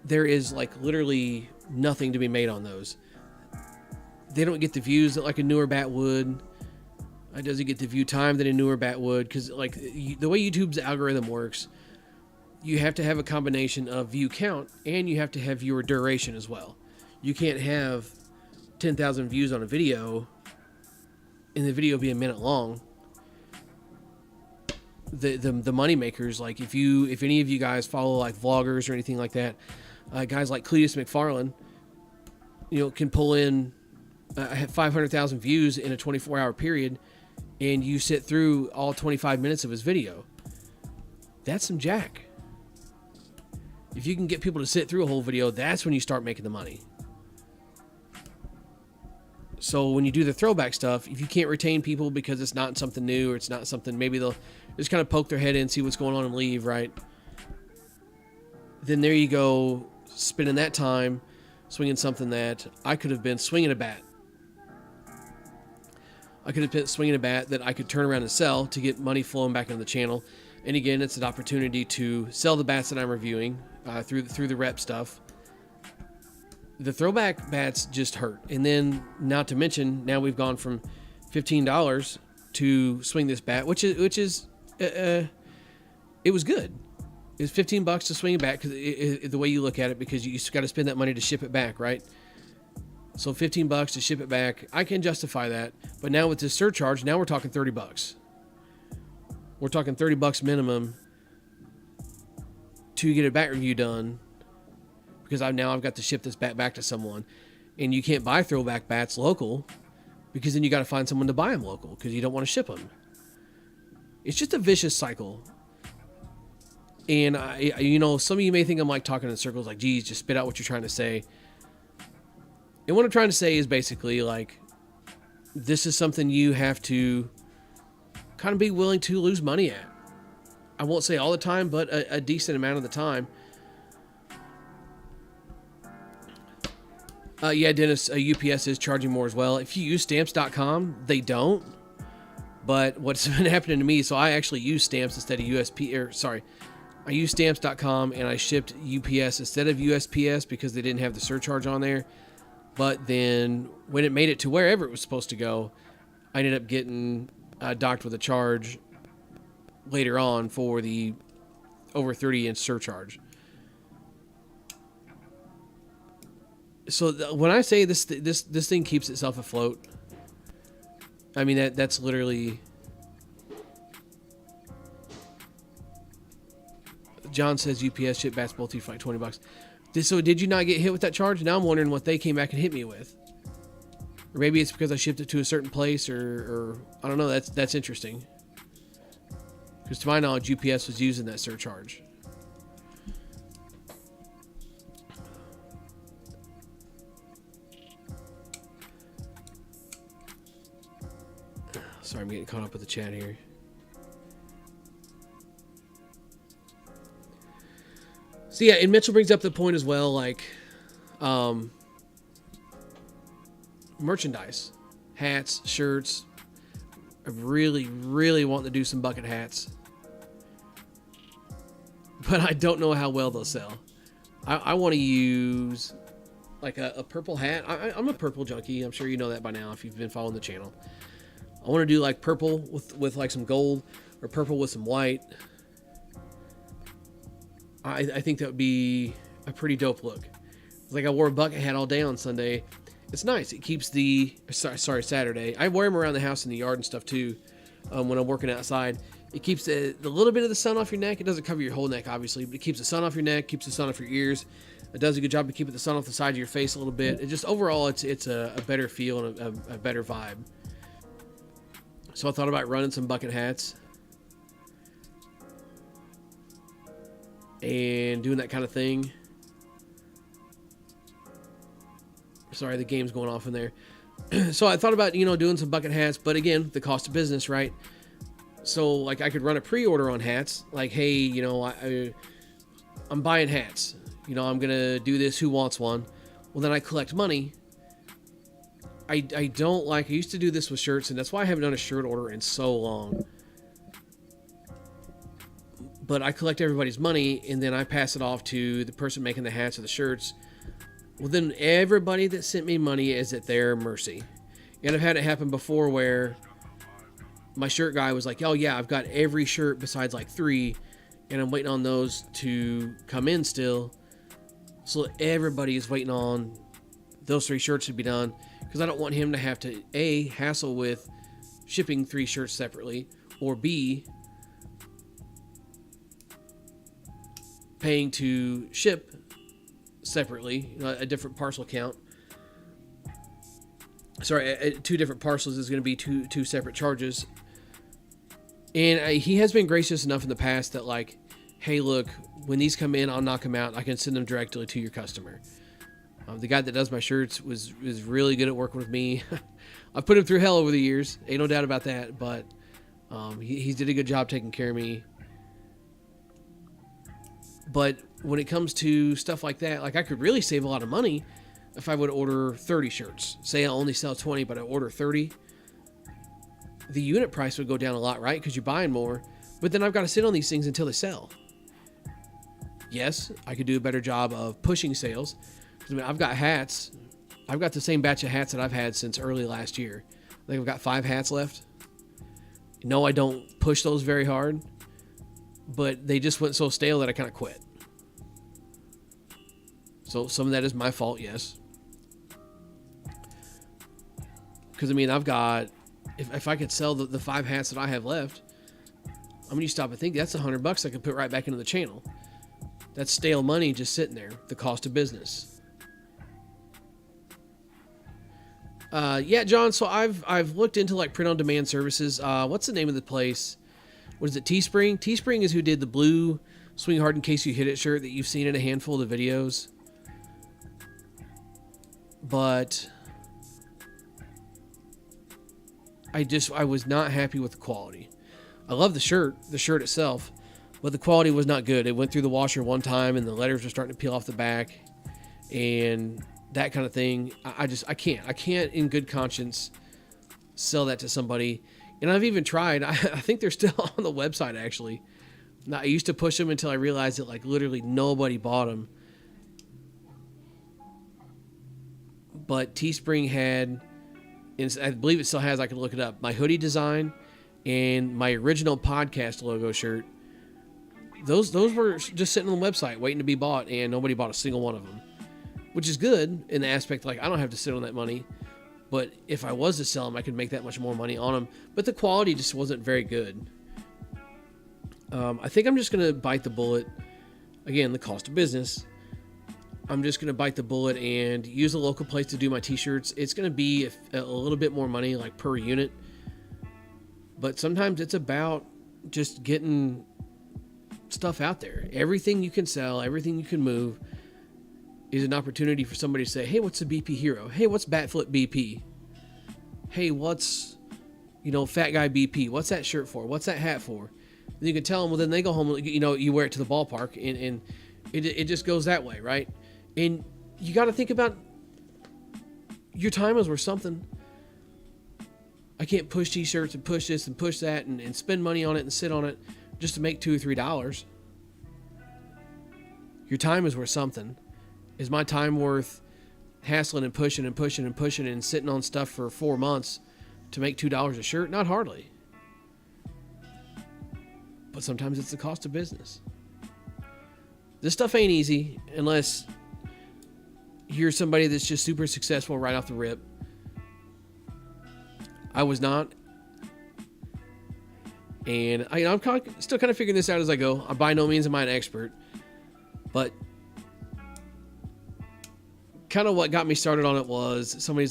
there is like literally nothing to be made on those. They don't get the views that like a newer bat would. It doesn't get the view time that a newer bat would, because like the way YouTube's algorithm works, you have to have a combination of view count and you have to have viewer duration as well. You can't have 10,000 views on a video and the video be a minute long. The money makers, like if any of you guys follow like vloggers or anything like that, guys like Cletus McFarlane, can pull in 500,000 views in a 24-hour period, and you sit through all 25 minutes of his video. That's some jack. If you can get people to sit through a whole video, that's when you start making the money. So when you do the throwback stuff, if you can't retain people because it's not something new, or it's not something, maybe they'll just kind of poke their head in, see what's going on and leave, right? Then there you go, spending that time swinging something that I could have been swinging a bat. I could have been swinging a bat that I could turn around and sell to get money flowing back into the channel. And again, it's an opportunity to sell the bats that I'm reviewing through the rep stuff. The throwback bats just hurt. And then, not to mention, now we've gone from $15 to swing this bat, which is it was good. It was $15 to swing a bat, because the way you look at it, because you got to spend that money to ship it back, right? So $15 to ship it back, I can justify that. But now with this surcharge, now we're talking $30. We're talking $30 minimum to get a bat review done, because I've got to ship this bat back to someone. And you can't buy throwback bats local, because then you got to find someone to buy them local, because you don't want to ship them. It's just a vicious cycle. And some of you may think I'm like talking in circles, like, geez, just spit out what you're trying to say. And what I'm trying to say is basically like, this is something you have to kind of be willing to lose money at. I won't say all the time, but a decent amount of the time. Yeah, Dennis, UPS is charging more as well. If you use stamps.com, they don't. But what's been happening to me, so I actually use stamps instead of I used stamps.com and I shipped UPS instead of USPS because they didn't have the surcharge on there. But then when it made it to wherever it was supposed to go, I ended up getting docked with a charge later on for the over 30-inch surcharge. So when I say this thing keeps itself afloat, I mean that's literally. John says UPS ship bats both to you for like $20. So did you not get hit with that charge? Now I'm wondering what they came back and hit me with. Or maybe it's because I shipped it to a certain place, or I don't know. That's interesting. Because to my knowledge, UPS was using that surcharge. Sorry, I'm getting caught up with the chat here. So yeah, and Mitchell brings up the point as well, like merchandise, hats, shirts. I really, really want to do some bucket hats, but I don't know how well they'll sell. I want to use like a purple hat. I'm a purple junkie. I'm sure you know that by now if you've been following the channel. I want to do like purple with like some gold, or purple with some white. I think that would be a pretty dope look. It's like I wore a bucket hat all day on Sunday. It's nice. It keeps Saturday. I wear them around the house in the yard and stuff too. When I'm working outside, it keeps the little bit of the sun off your neck. It doesn't cover your whole neck, obviously, but it keeps the sun off your neck, keeps the sun off your ears. It does a good job of keeping the sun off the side of your face a little bit. It just overall, it's a better feel and a better vibe. So I thought about running some bucket hats and doing that kind of thing. Sorry, the game's going off in there. So I thought about, doing some bucket hats, but again, the cost of business, right? So like I could run a pre-order on hats, like, hey, I'm buying hats. I'm going to do this. Who wants one? Well, then I collect money I don't like, I used to do this with shirts, and that's why I haven't done a shirt order in so long. But I collect everybody's money, and then I pass it off to the person making the hats or the shirts. Well, then everybody that sent me money is at their mercy. And I've had it happen before where my shirt guy was like, oh yeah, I've got every shirt besides like 3, and I'm waiting on those to come in still. So everybody is waiting on those 3 shirts to be done, because I don't want him to have to A, hassle with shipping 3 shirts separately, or B, paying to ship separately, a different parcel count. Sorry, 2 different parcels is going to be two separate charges. And he has been gracious enough in the past that, like, hey, look, when these come in, I'll knock them out. I can send them directly to your customer. The guy that does my shirts is really good at working with me. I've put him through hell over the years. Ain't no doubt about that. But he's did a good job taking care of me. But when it comes to stuff like that, like, I could really save a lot of money if I would order 30 shirts. Say I only sell 20, but I order 30. The unit price would go down a lot, right? Because you're buying more. But then I've got to sit on these things until they sell. Yes, I could do a better job of pushing sales. I mean, I've got hats. I've got the same batch of hats that I've had since early last year. I think I've got 5 hats left. No, I don't push those very hard, but they just went so stale that I kind of quit. So some of that is my fault, yes. Because, I mean, I've got, if I could sell the 5 hats that I have left, I mean, you stop and think, that's $100 I could put right back into the channel. That's stale money just sitting there, the cost of business. Yeah, John, so I've looked into, like, print-on-demand services. What's the name of the place? What is it, Teespring? Teespring is who did the blue Swing Hard in Case You Hit It shirt that you've seen in a handful of the videos. But I was not happy with the quality. I love the shirt itself, but the quality was not good. It went through the washer one time, and the letters were starting to peel off the back, and that kind of thing. I can't in good conscience sell that to somebody. And I've even tried. I think they're still on the website, actually. Now, I used to push them until I realized that, like, literally nobody bought them. But Teespring had, and I believe it still has, I can look it up, my hoodie design and my original podcast logo shirt. Those were just sitting on the website waiting to be bought, and nobody bought a single one of them. Which is good in the aspect, like, I don't have to sit on that money. But if I was to sell them, I could make that much more money on them. But the quality just wasn't very good. I think I'm just going to bite the bullet. Again, the cost of business. I'm just going to bite the bullet and use a local place to do my t-shirts. It's going to be a little bit more money, like, per unit. But sometimes it's about just getting stuff out there. Everything you can sell, everything you can move is an opportunity for somebody to say, hey, what's the BP Hero? Hey, what's Batflip BP? Hey, what's, Fat Guy BP? What's that shirt for? What's that hat for? And you can tell them, well, then they go home, you wear it to the ballpark, and it just goes that way, right? And you got to think about your time is worth something. I can't push t-shirts and push this and push that and spend money on it and sit on it just to make $2 or $3. Your time is worth something. Is my time worth hassling and pushing and pushing and pushing and sitting on stuff for 4 months to make $2 a shirt? Not hardly. But sometimes it's the cost of business. This stuff ain't easy unless you're somebody that's just super successful right off the rip. I was not. And I'm still kind of figuring this out as I go. I by no means am I an expert. But kind of what got me started on it was somebody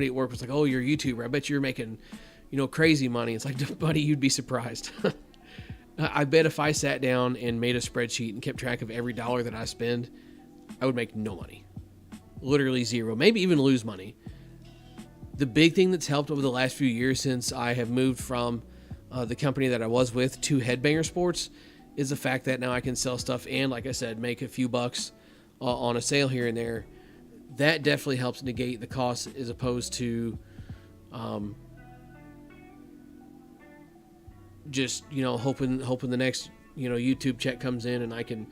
at work was like, oh, you're a YouTuber. I bet you're making, crazy money. It's like, buddy, you'd be surprised. I bet if I sat down and made a spreadsheet and kept track of every dollar that I spend, I would make no money. Literally zero. Maybe even lose money. The big thing that's helped over the last few years since I have moved from the company that I was with to Headbanger Sports is the fact that now I can sell stuff and, like I said, make a few bucks on a sale here and there. that definitely helps negate the cost as opposed to just, hoping the next, YouTube check comes in and I can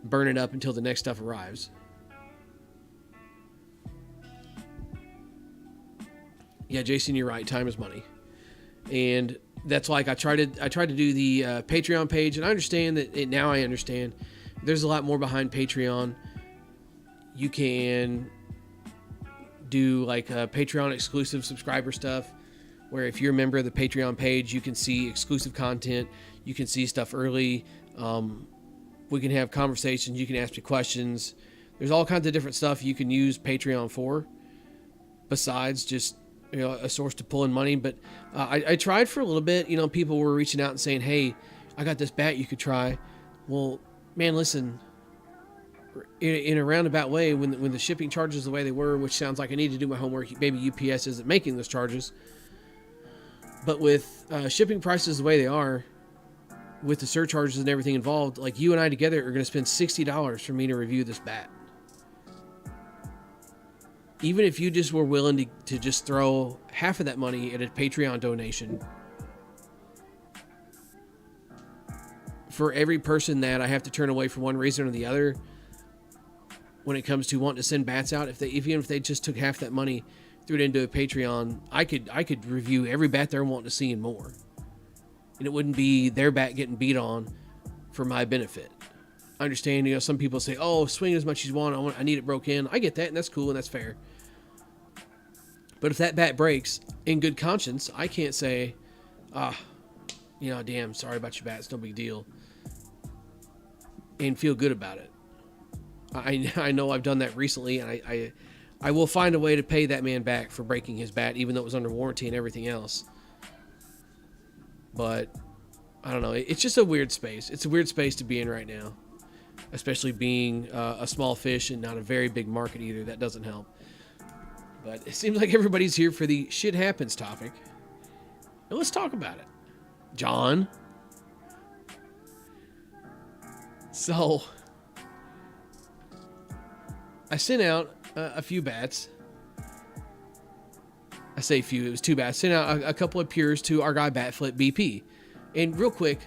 burn it up until the next stuff arrives. Yeah, Jason, you're right. Time is money. And that's like I tried to do the Patreon page, and I understand that now I understand there's a lot more behind Patreon. You can do like Patreon exclusive subscriber stuff, where if you're a member of the Patreon page, you can see exclusive content. You can see stuff early. We can have conversations. You can ask me questions. There's all kinds of different stuff you can use Patreon for, besides just a source to pull in money. But I tried for a little bit. People were reaching out and saying, "Hey, I got this bat you could try." Well, man, listen. In a roundabout way, when the shipping charges the way they were, which sounds like I need to do my homework. Maybe UPS isn't making those charges, but with shipping prices the way they are, with the surcharges and everything involved, like you and I together are going to spend $60 for me to review this bat. Even if you just were willing to just throw half of that money at a Patreon donation, for every person that I have to turn away for one reason or the other, when it comes to wanting to send bats out, even if they just took half that money, threw it into a Patreon, I could review every bat they're wanting to see and more. And it wouldn't be their bat getting beat on for my benefit. I understand, some people say, "Oh, swing as much as you want. I need it broke in." I get that, and that's cool, and that's fair. But if that bat breaks, in good conscience, I can't say, damn, sorry about your bat. It's no big deal. And feel good about it. I know I've done that recently, and I will find a way to pay that man back for breaking his bat, even though it was under warranty and everything else. But I don't know. It's just a weird space. It's a weird space to be in right now, especially being a small fish and not a very big market either. That doesn't help. But it seems like everybody's here for the shit happens topic. Now let's talk about it. John. So I sent out a few bats. I say few, it was 2 bats. Sent out a couple of pures to our guy Batflip BP. And real quick,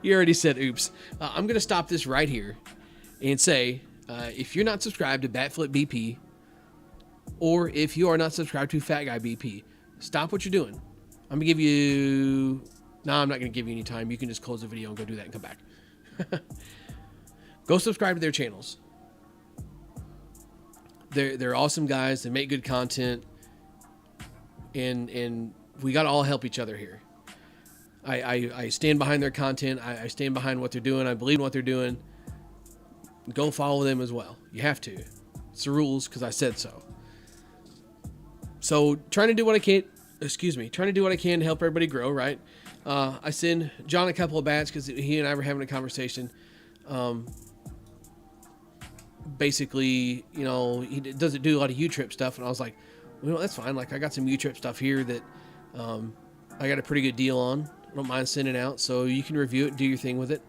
you already said oops. I'm going to stop this right here and say, if you're not subscribed to Batflip BP, or if you are not subscribed to Fat Guy BP, stop what you're doing. I'm going to give you... No, I'm not going to give you any time. You can just close the video and go do that and come back. Go subscribe to their channels. They're awesome guys. They make good content. And we got to all help each other here. I stand behind their content. I stand behind what they're doing. I believe in what they're doing. Go follow them as well. You have to. It's the rules because I said so. So trying to do what I can. Trying to do what I can to help everybody grow, right? I send John a couple of bats because he and I were having a conversation. Basically, he doesn't do a lot of U-Trip stuff, and I was like, well, that's fine. Like, I got some U-Trip stuff here that I got a pretty good deal on. I don't mind sending out, so you can review it, do your thing with it,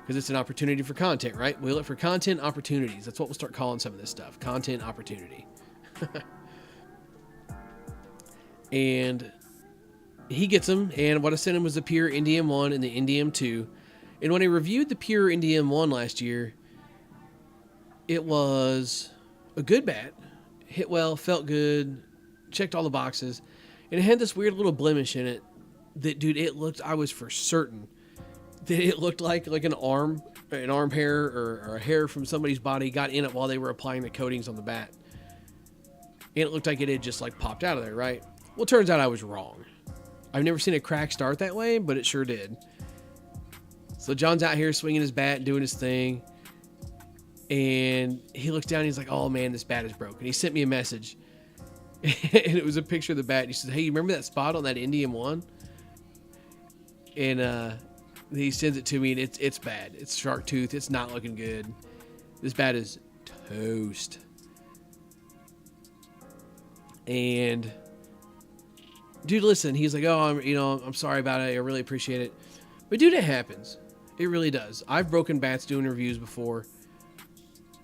because it's an opportunity for content, right? We look for content opportunities. That's what we'll start calling some of this stuff, content opportunity. And he gets them, and what I sent him was the Pure Indium 1 and the Indium 2. And when I reviewed the Pure Indium 1 last year, it was a good bat. Hit well, felt good, checked all the boxes. And it had this weird little blemish in it that, dude, I was for certain that it looked like an arm hair or a hair from somebody's body got in it while they were applying the coatings on the bat. And it looked like it had just like popped out of there, right? Well, it turns out I was wrong. I've never seen a crack start that way, but it sure did. So John's out here swinging his bat, doing his thing. And he looks down and he's like, "Oh man, this bat is broken." He sent me a message. And it was a picture of the bat. He says, "Hey, you remember that spot on that Indium 1? And he sends it to me, and it's bad. It's shark tooth. It's not looking good. This bat is toast." And dude, listen, he's like, "Oh, I'm sorry about it. I really appreciate it." But dude, it happens. It really does. I've broken bats doing reviews before.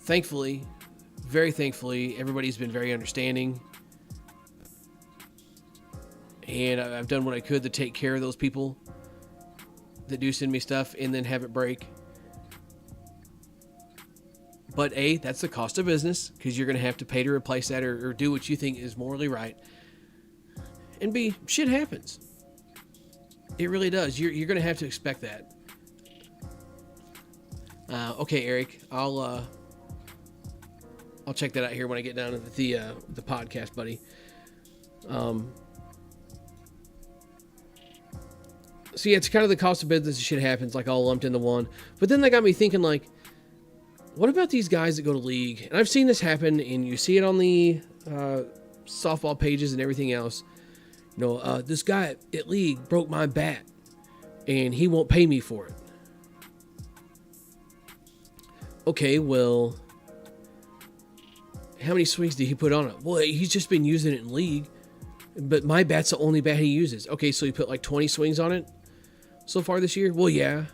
Thankfully, very thankfully, everybody's been very understanding. And I've done what I could to take care of those people that do send me stuff and then have it break. But A, that's the cost of business, because you're going to have to pay to replace that or do what you think is morally right. And B, shit happens. It really does. You're going to have to expect that. Okay, Eric, I'll check that out here when I get down to the podcast, buddy. So yeah, it's kind of the cost of business. Shit happens, like all lumped into one. But then that got me thinking, like, what about these guys that go to league? And I've seen this happen, and you see it on the softball pages and everything else. You know, this guy at league broke my bat, and he won't pay me for it. Okay, well, how many swings did he put on it? Well, he's just been using it in league, but my bat's the only bat he uses. Okay, so he put like 20 swings on it so far this year? Well, yeah.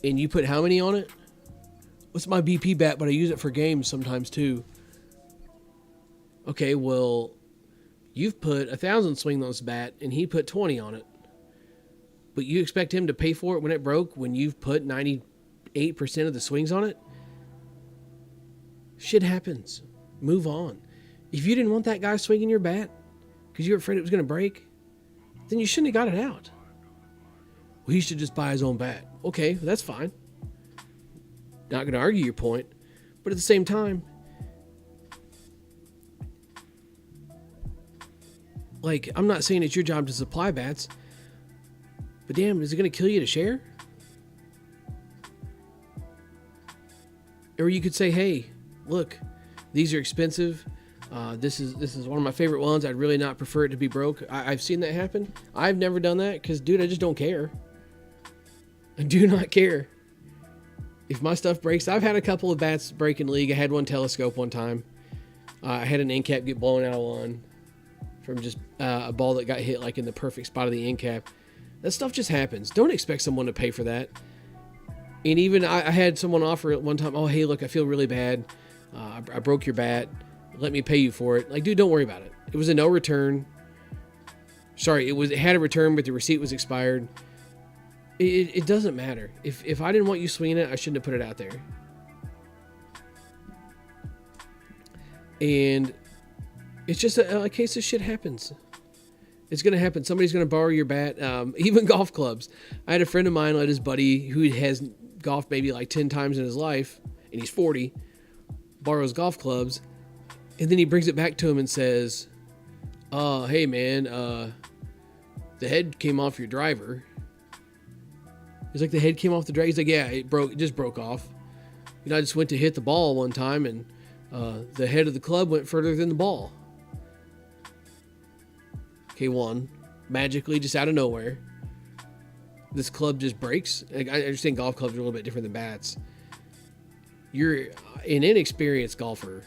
And you put how many on it? What's my BP bat, but I use it for games sometimes too. Okay, well, you've put 1,000 swings on this bat, and he put 20 on it. But you expect him to pay for it when it broke, when you've put 98% of the swings on it? Shit happens. Move on. If you didn't want that guy swinging your bat because you were afraid it was going to break, then you shouldn't have got it out. Well, he should just buy his own bat. Okay, that's fine. Not going to argue your point. But at the same time, like, I'm not saying it's your job to supply bats, but damn, is it going to kill you to share? Or you could say, hey, look, these are expensive. This is one of my favorite ones. I'd really not prefer it to be broke. I've seen that happen. I've never done that because, dude, I just don't care. I do not care. If my stuff breaks, I've had a couple of bats break in league. I had one telescope one time. I had an end cap get blown out of one from just a ball that got hit like in the perfect spot of the end cap. That stuff just happens. Don't expect someone to pay for that. And even I had someone offer at one time, oh, hey, look, I feel really bad. I broke your bat. Let me pay you for it. Like, dude, don't worry about it. It was a no return. Sorry, it had a return, but the receipt was expired. It doesn't matter. If I didn't want you swinging it, I shouldn't have put it out there. And it's just a case of shit happens. It's going to happen. Somebody's going to borrow your bat. Even golf clubs. I had a friend of mine let his buddy, who has golfed maybe like 10 times in his life, and he's 40, borrows golf clubs. And then he brings it back to him and says, hey, man, the head came off your driver. He's like, the head came off the driver? He's like, yeah, it just broke off. You know, I just went to hit the ball one time, and the head of the club went further than the ball. Okay, one, magically, just out of nowhere, this club just breaks. I understand golf clubs are a little bit different than bats. You're an inexperienced golfer.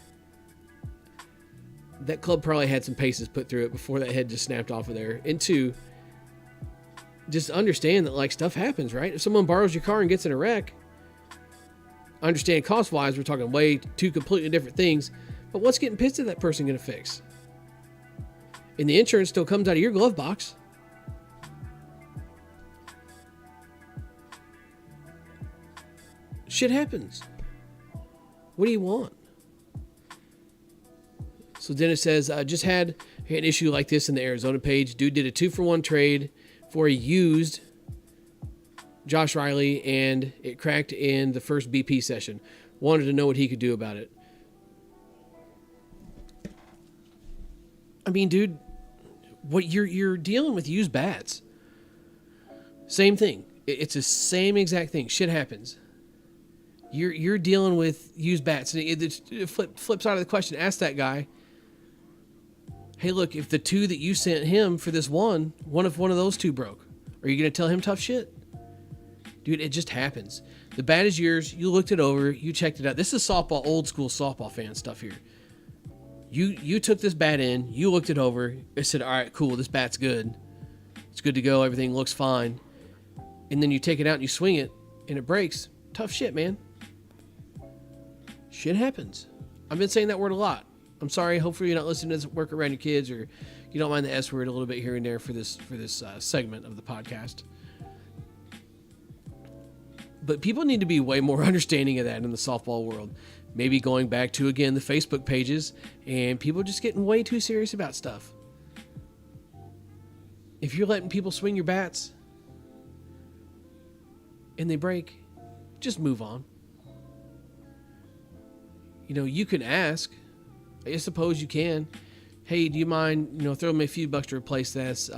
That club probably had some paces put through it before that head just snapped off of there. And two, just understand that, like, stuff happens, right? If someone borrows your car and gets in a wreck, I understand cost-wise, we're talking way two completely different things, but what's getting pissed at that person going to fix? And the insurance still comes out of your glove box. Shit happens. What do you want? So Dennis says, just had an issue like this in the Arizona page. Dude did a 2-for-1 trade for a used Josh Riley, and it cracked in the first BP session. Wanted to know what he could do about it. I mean, dude, what you're dealing with used bats. Same thing. It's the same exact thing. Shit happens. You're dealing with used bats. And it flip side of the question. Ask that guy, hey, look, if the two that you sent him for this one of those two broke, are you going to tell him tough shit? Dude, it just happens. The bat is yours. You looked it over. You checked it out. This is softball, old school softball fan stuff here. You took this bat in. You looked it over. I said, all right, cool. This bat's good. It's good to go. Everything looks fine. And then you take it out and you swing it and it breaks. Tough shit, man. Shit happens. I've been saying that word a lot. I'm sorry. Hopefully you're not listening to this work around your kids, or you don't mind the S word a little bit here and there for this segment of the podcast. But people need to be way more understanding of that in the softball world. Maybe going back to, again, the Facebook pages, and people just getting way too serious about stuff. If you're letting people swing your bats and they break, just move on. You know, you can ask. I suppose you can. Hey, do you mind, throw me a few bucks to replace this?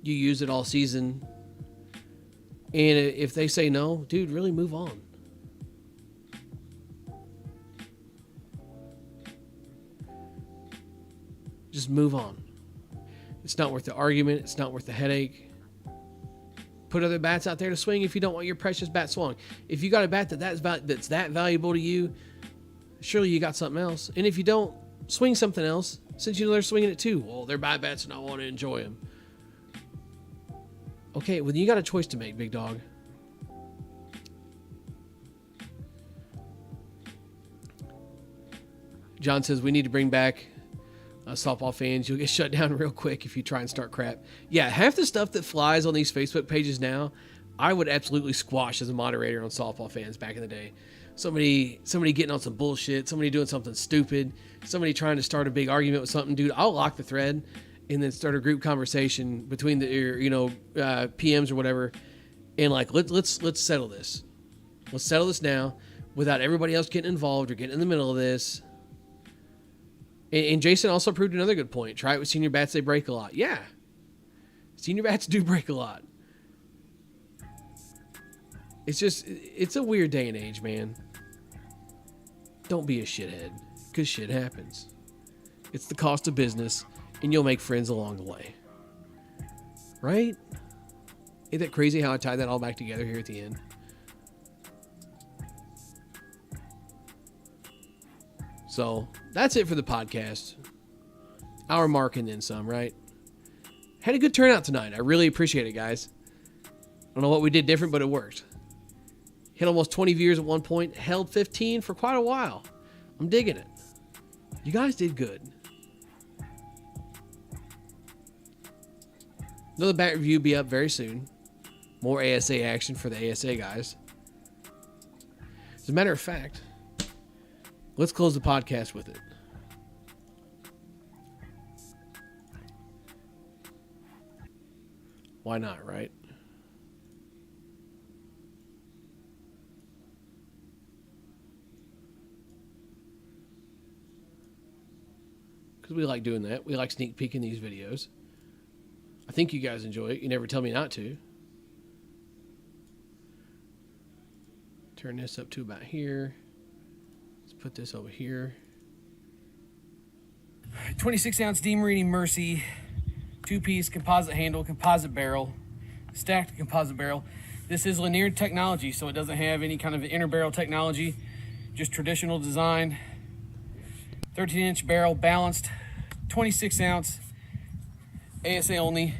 You use it all season. And if they say no, dude, really move on. Just move on. It's not worth the argument. It's not worth the headache. Put other bats out there to swing if you don't want your precious bat swung. If you got a bat that's that valuable to you, surely you got something else. And if you don't, swing something else, since you know they're swinging it too. Well, they're my bats and I want to enjoy them. Okay, well, you got a choice to make, big dog. John says we need to bring back softball fans. You'll get shut down real quick if you try and start crap. Yeah, half the stuff that flies on these Facebook pages now, I would absolutely squash as a moderator on softball fans back in the day. Somebody getting on some bullshit, somebody doing something stupid, somebody trying to start a big argument with something, dude. I'll lock the thread and then start a group conversation between the PMs or whatever, and like let's settle this. Let's settle this now without everybody else getting involved or getting in the middle of this. And Jason also proved another good point. Try it with senior bats; they break a lot. Yeah, senior bats do break a lot. It's a weird day and age, man. Don't be a shithead, because shit happens. It's the cost of business, and you'll make friends along the way. Right? Ain't that crazy how I tied that all back together here at the end? So, that's it for the podcast. Hour mark and then some, right? Had a good turnout tonight. I really appreciate it, guys. I don't know what we did different, but it worked. Hit almost 20 viewers at one point. Held 15 for quite a while. I'm digging it. You guys did good. Another bat review will be up very soon. More ASA action for the ASA guys. As a matter of fact, let's close the podcast with it. Why not, right? Because we like doing that. We like sneak peeking these videos. I think you guys enjoy it. You never tell me not to. Turn this up to about here. Let's put this over here. 26-ounce D. Marini Mercy. 2-piece composite handle, composite barrel. Stacked composite barrel. This is linear technology, so it doesn't have any kind of inner barrel technology. Just traditional design. 13-inch barrel, balanced, 26-ounce, ASA only.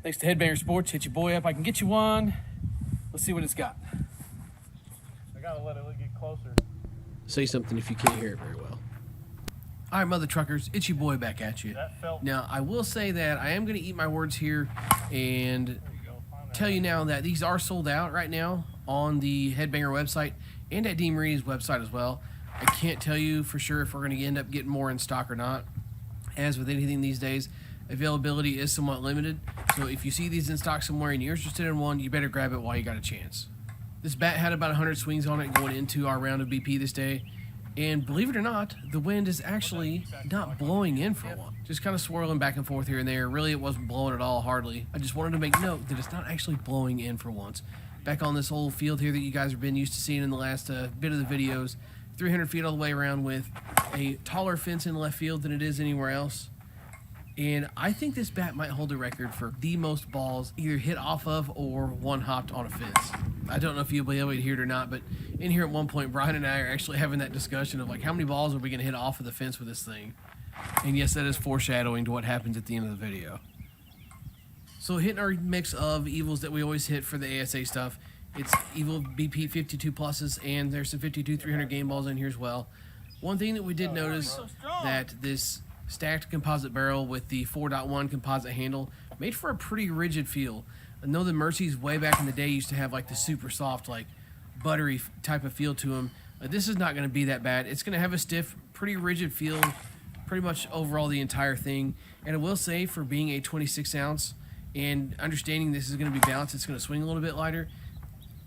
Thanks to Headbanger Sports. Hit your boy up. I can get you one. Let's see what it's got. I gotta let it get closer. Say something if you can't hear it very well. All right, mother truckers, it's your boy back at you. Now, I will say that I am going to eat my words here and tell you now that these are sold out right now on the Headbanger website and at Dean Marie's website as well. I can't tell you for sure if we're going to end up getting more in stock or not. As with anything these days, availability is somewhat limited. So if you see these in stock somewhere and you're interested in one, you better grab it while you got a chance. This bat had about 100 swings on it going into our round of BP this day. And believe it or not, the wind is actually not blowing in for one. Just kind of swirling back and forth here and there. Really, it wasn't blowing at all, hardly. I just wanted to make note that it's not actually blowing in for once. Back on this old field here that you guys have been used to seeing in the last bit of the videos. 300 feet all the way around with a taller fence in left field than it is anywhere else. And I think this bat might hold a record for the most balls either hit off of or one-hopped on a fence. I don't know if you'll be able to hear it or not, but in here at one point, Brian and I are actually having that discussion of like, how many balls are we going to hit off of the fence with this thing? And yes, that is foreshadowing to what happens at the end of the video. So hitting our mix of evils that we always hit for the ASA stuff It's Evil BP 52 pluses, and there's some 52 300 game balls in here as well. One thing that we did notice that this stacked composite barrel with the 4.1 composite handle made for a pretty rigid feel. I know the Mercies way back in the day used to have like the super soft, like buttery type of feel to them. This is not going to be that bad. It's going to have a stiff, pretty rigid feel, pretty much overall the entire thing. And I will say, for being a 26 ounce and understanding this is going to be balanced, it's going to swing a little bit lighter.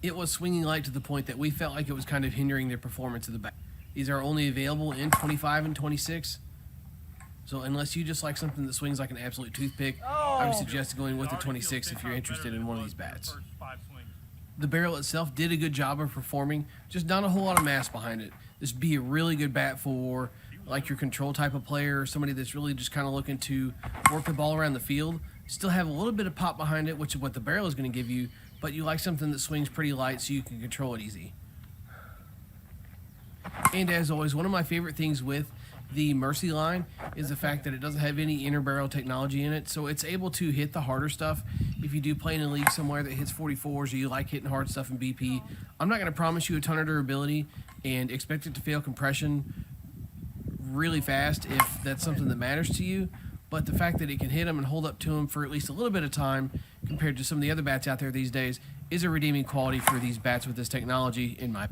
It was swinging light to the point that we felt like it was kind of hindering the performance of the bat. These are only available in 25 and 26. So unless you just like something that swings like an absolute toothpick, I would suggest going with the 26 if you're interested in one of these bats. The barrel itself did a good job of performing, just not a whole lot of mass behind it. This would be a really good bat for like your control type of player, or somebody that's really just kind of looking to work the ball around the field. Still have a little bit of pop behind it, which is what the barrel is going to give you, but you like something that swings pretty light so you can control it easy. And as always, one of my favorite things with the Mercy line is the fact that it doesn't have any inner barrel technology in it, so it's able to hit the harder stuff. If you do play in a league somewhere that hits 44s, or you like hitting hard stuff in BP, I'm not going to promise you a ton of durability and expect it to fail compression really fast if that's something that matters to you, but the fact that it can hit them and hold up to them for at least a little bit of time compared to some of the other bats out there these days is a redeeming quality for these bats with this technology, in my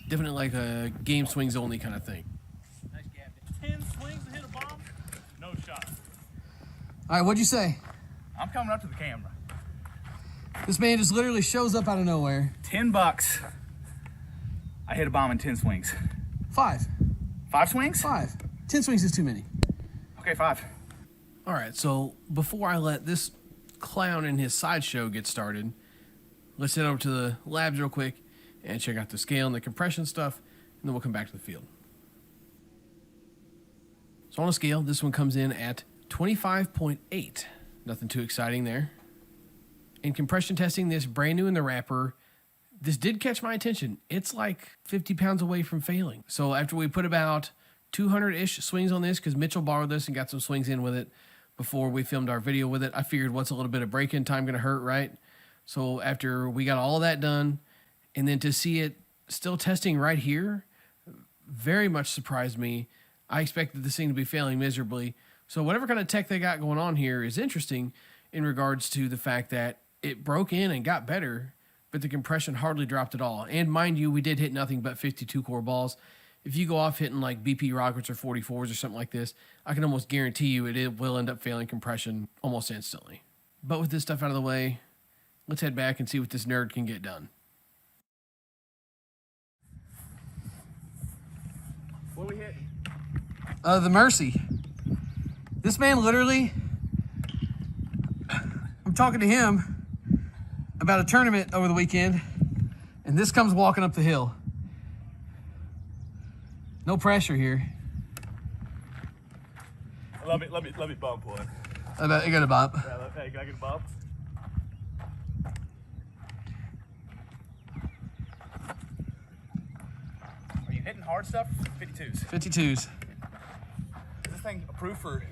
definitely like a game swings only kind of thing. 10 swings to hit a bomb? No shot. All right, what'd you say? I'm coming up to the camera. This man just literally shows up out of nowhere. $10. I hit a bomb in 10 swings. 5. 5 swings? 5. 10 swings is too many. Okay, 5. All right, so before I let this clown and his sideshow get started, let's head over to the labs real quick and check out the scale and the compression stuff, and then we'll come back to the field. So on a scale, this one comes in at 25.8. Nothing too exciting there. In compression testing, this brand new in the wrapper, this did catch my attention. It's like 50 pounds away from failing. So after we put about 200-ish swings on this, because Mitchell borrowed this and got some swings in with it before we filmed our video with it, I figured what's a little bit of break-in time going to hurt, right? So after we got all of that done, and then to see it still testing right here, very much surprised me. I expected this thing to be failing miserably. So whatever kind of tech they got going on here is interesting in regards to the fact that it broke in and got better, but the compression hardly dropped at all. And mind you, we did hit nothing but 52 core balls. If you go off hitting like BP Rockets or 44s or something like this, I can almost guarantee you it will end up failing compression almost instantly. But with this stuff out of the way, let's head back and see what this nerd can get done. What we hit? The Mercy. This man literally, I'm talking to him about a tournament over the weekend, and this comes walking up the hill. No pressure here. Let me bump one. I got a bump. Yeah, hey, can I get a bump? Are you hitting hard stuff? 52s. 52s. Is this thing approved for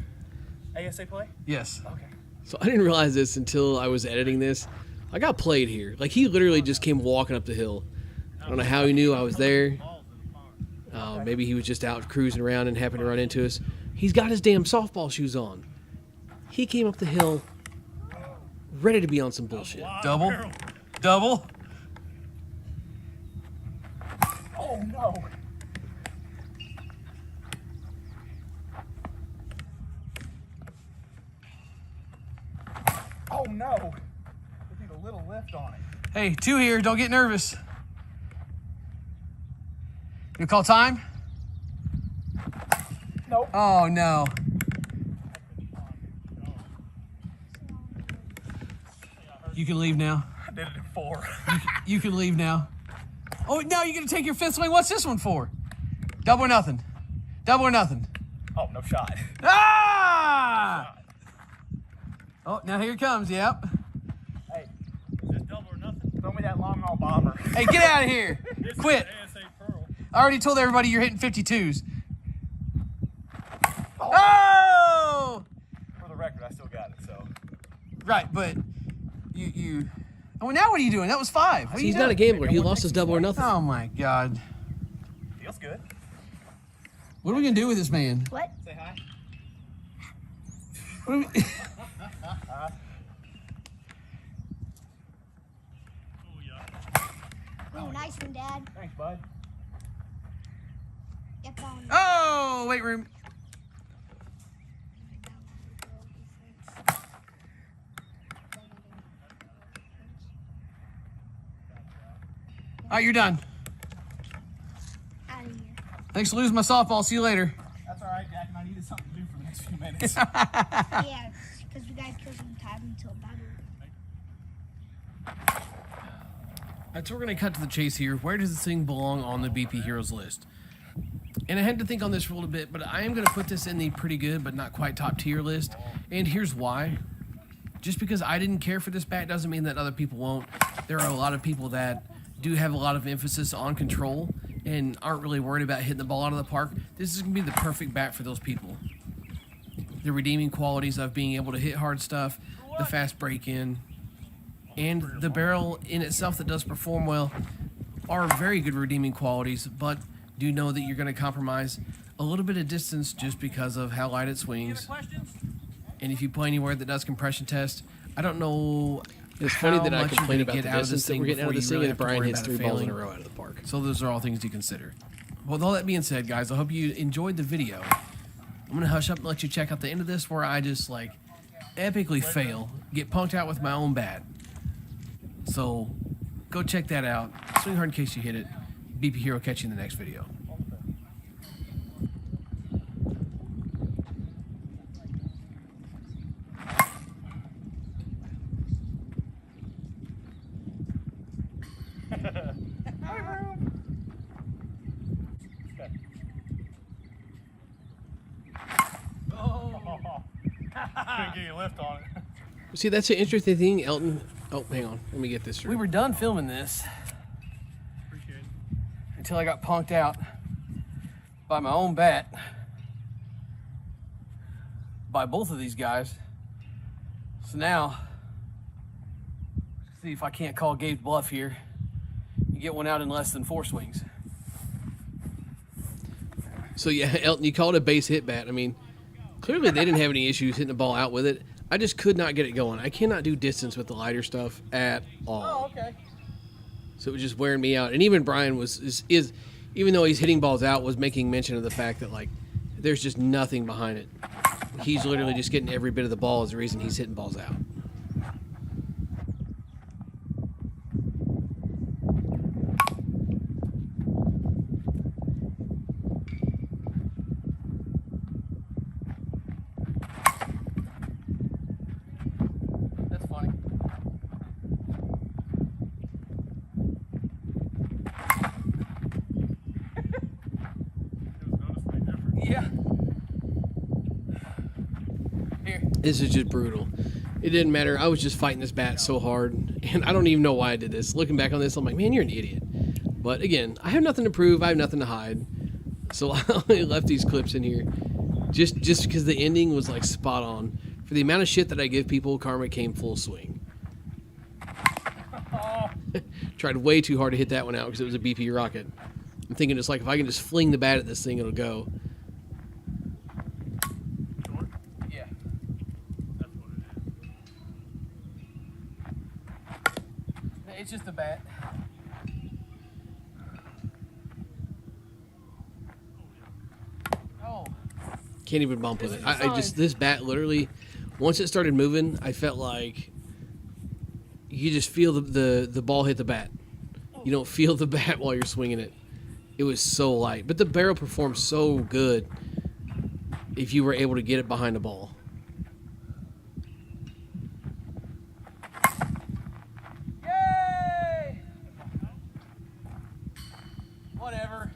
ASA play? Yes. Okay. So I didn't realize this until I was editing this. I got played here. Like, he literally just came walking up the hill. I don't know how he knew I was there. Maybe he was just out cruising around and happened to run into us. He's got his damn softball shoes on. He came up the hill ready to be on some bullshit. Double. Double. Oh, no. Oh, no. Just need a little lift on it. Hey, 2 here. Don't get nervous. You call time? Nope. Oh, no. You can leave now. I did it in 4. You can leave now. Oh, now you're going to take your 5th swing. What's this one for? Double or nothing. Double or nothing. Oh, no shot. Ah! Oh, now here it comes. Yep. Hey, is this double or nothing? Throw me that long haul bomber. Hey, get out of here. Quit. ASA Pearl. I already told everybody you're hitting 52s. Oh! For the record, I still got it, so. Right, but you Well, now what are you doing? That was 5. What are you He's doing? not a gambler. He lost his double or nothing. Oh my God. Feels good. What are we gonna do with this man? What? Say hi. What are we... Oh, nice one, Dad. Thanks, bud. Yep, on. Oh, weight room. All right, you're done. Out of here. Thanks for losing my softball. See you later. That's all right, Jack, and I needed something to do for the next few minutes. Yeah, because we gotta kill some time until battle. All right, so we're going to cut to the chase here. Where does this thing belong on the BP Heroes list? And I had to think on this for a little bit, but I am going to put this in the pretty good but not quite top tier list. And here's why. Just because I didn't care for this bat doesn't mean that other people won't. There are a lot of people that do have a lot of emphasis on control and aren't really worried about hitting the ball out of the park. This is going to be the perfect bat for those people. The redeeming qualities of being able to hit hard stuff, the fast break-in, and the barrel in itself that does perform well are very good redeeming qualities, but do know that you're going to compromise a little bit of distance just because of how light it swings. And if you play anywhere that does compression test, I don't know. It's funny how that I much you're complain gonna about get the out of this distance that thing we're getting out of before this you thing, really and have to Brian worry hits about it 3 balls in a failing. row out of the park. So those are all things to consider. Well, with all that being said, guys, I hope you enjoyed the video. I'm going to hush up and let you check out the end of this where I just, like, epically fail, get punked out with my own bat. So go check that out. Swing hard in case you hit it. BP Hero, catch you in the next video. Couldn't get your lift on it. See, that's an interesting thing, Elton. Oh, hang on. Let me get this We through. were done filming this Appreciate it. until I got punked out by my own bat by both of these guys. So now, see if I can't call Gabe's bluff here. You get one out in less than 4 swings. So, yeah, Elton, you called it a base hit bat. I mean, clearly they didn't have any issues hitting the ball out with it. I just could not get it going. I cannot do distance with the lighter stuff at all. Oh, okay. So it was just wearing me out. And even Brian is even though he's hitting balls out, was making mention of the fact that, like, there's just nothing behind it. He's literally just getting every bit of the ball is the reason he's hitting balls out. That's funny. Yeah. Here. This is just brutal. It didn't matter. I was just fighting this bat so hard, and I don't even know why I did this. Looking back on this, I'm like, man, you're an idiot. But again, I have nothing to prove. I have nothing to hide. So I only left these clips in here just because the ending was like spot on. For the amount of shit that I give people, karma came full swing. Tried way too hard to hit that one out because it was a BP rocket. I'm thinking it's like if I can just fling the bat at this thing, it'll go. Yeah. That's what it is. It's just a bat. Oh. Can't even bump with it. I just, this bat literally, once it started moving, I felt like you just feel the ball hit the bat. You don't feel the bat while you're swinging it. It was so light. But the barrel performed so good if you were able to get it behind the ball. Yay! Whatever.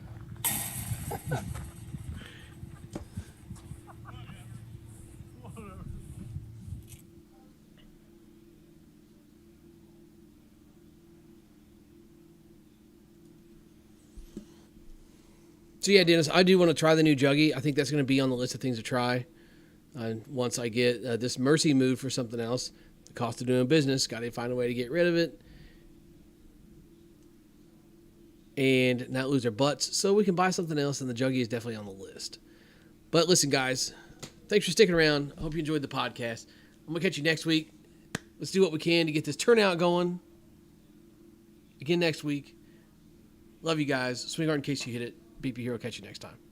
So yeah, Dennis, I do want to try the new Juggy. I think that's going to be on the list of things to try. Once I get this Mercy moved for something else, the cost of doing business, got to find a way to get rid of it. and not lose our butts, so we can buy something else, and the Juggy is definitely on the list. But listen, guys, thanks for sticking around. I hope you enjoyed the podcast. I'm going to catch you next week. Let's do what we can to get this turnout going. Again next week. Love you guys. Swing hard in case you hit it. BP Hero, catch you next time.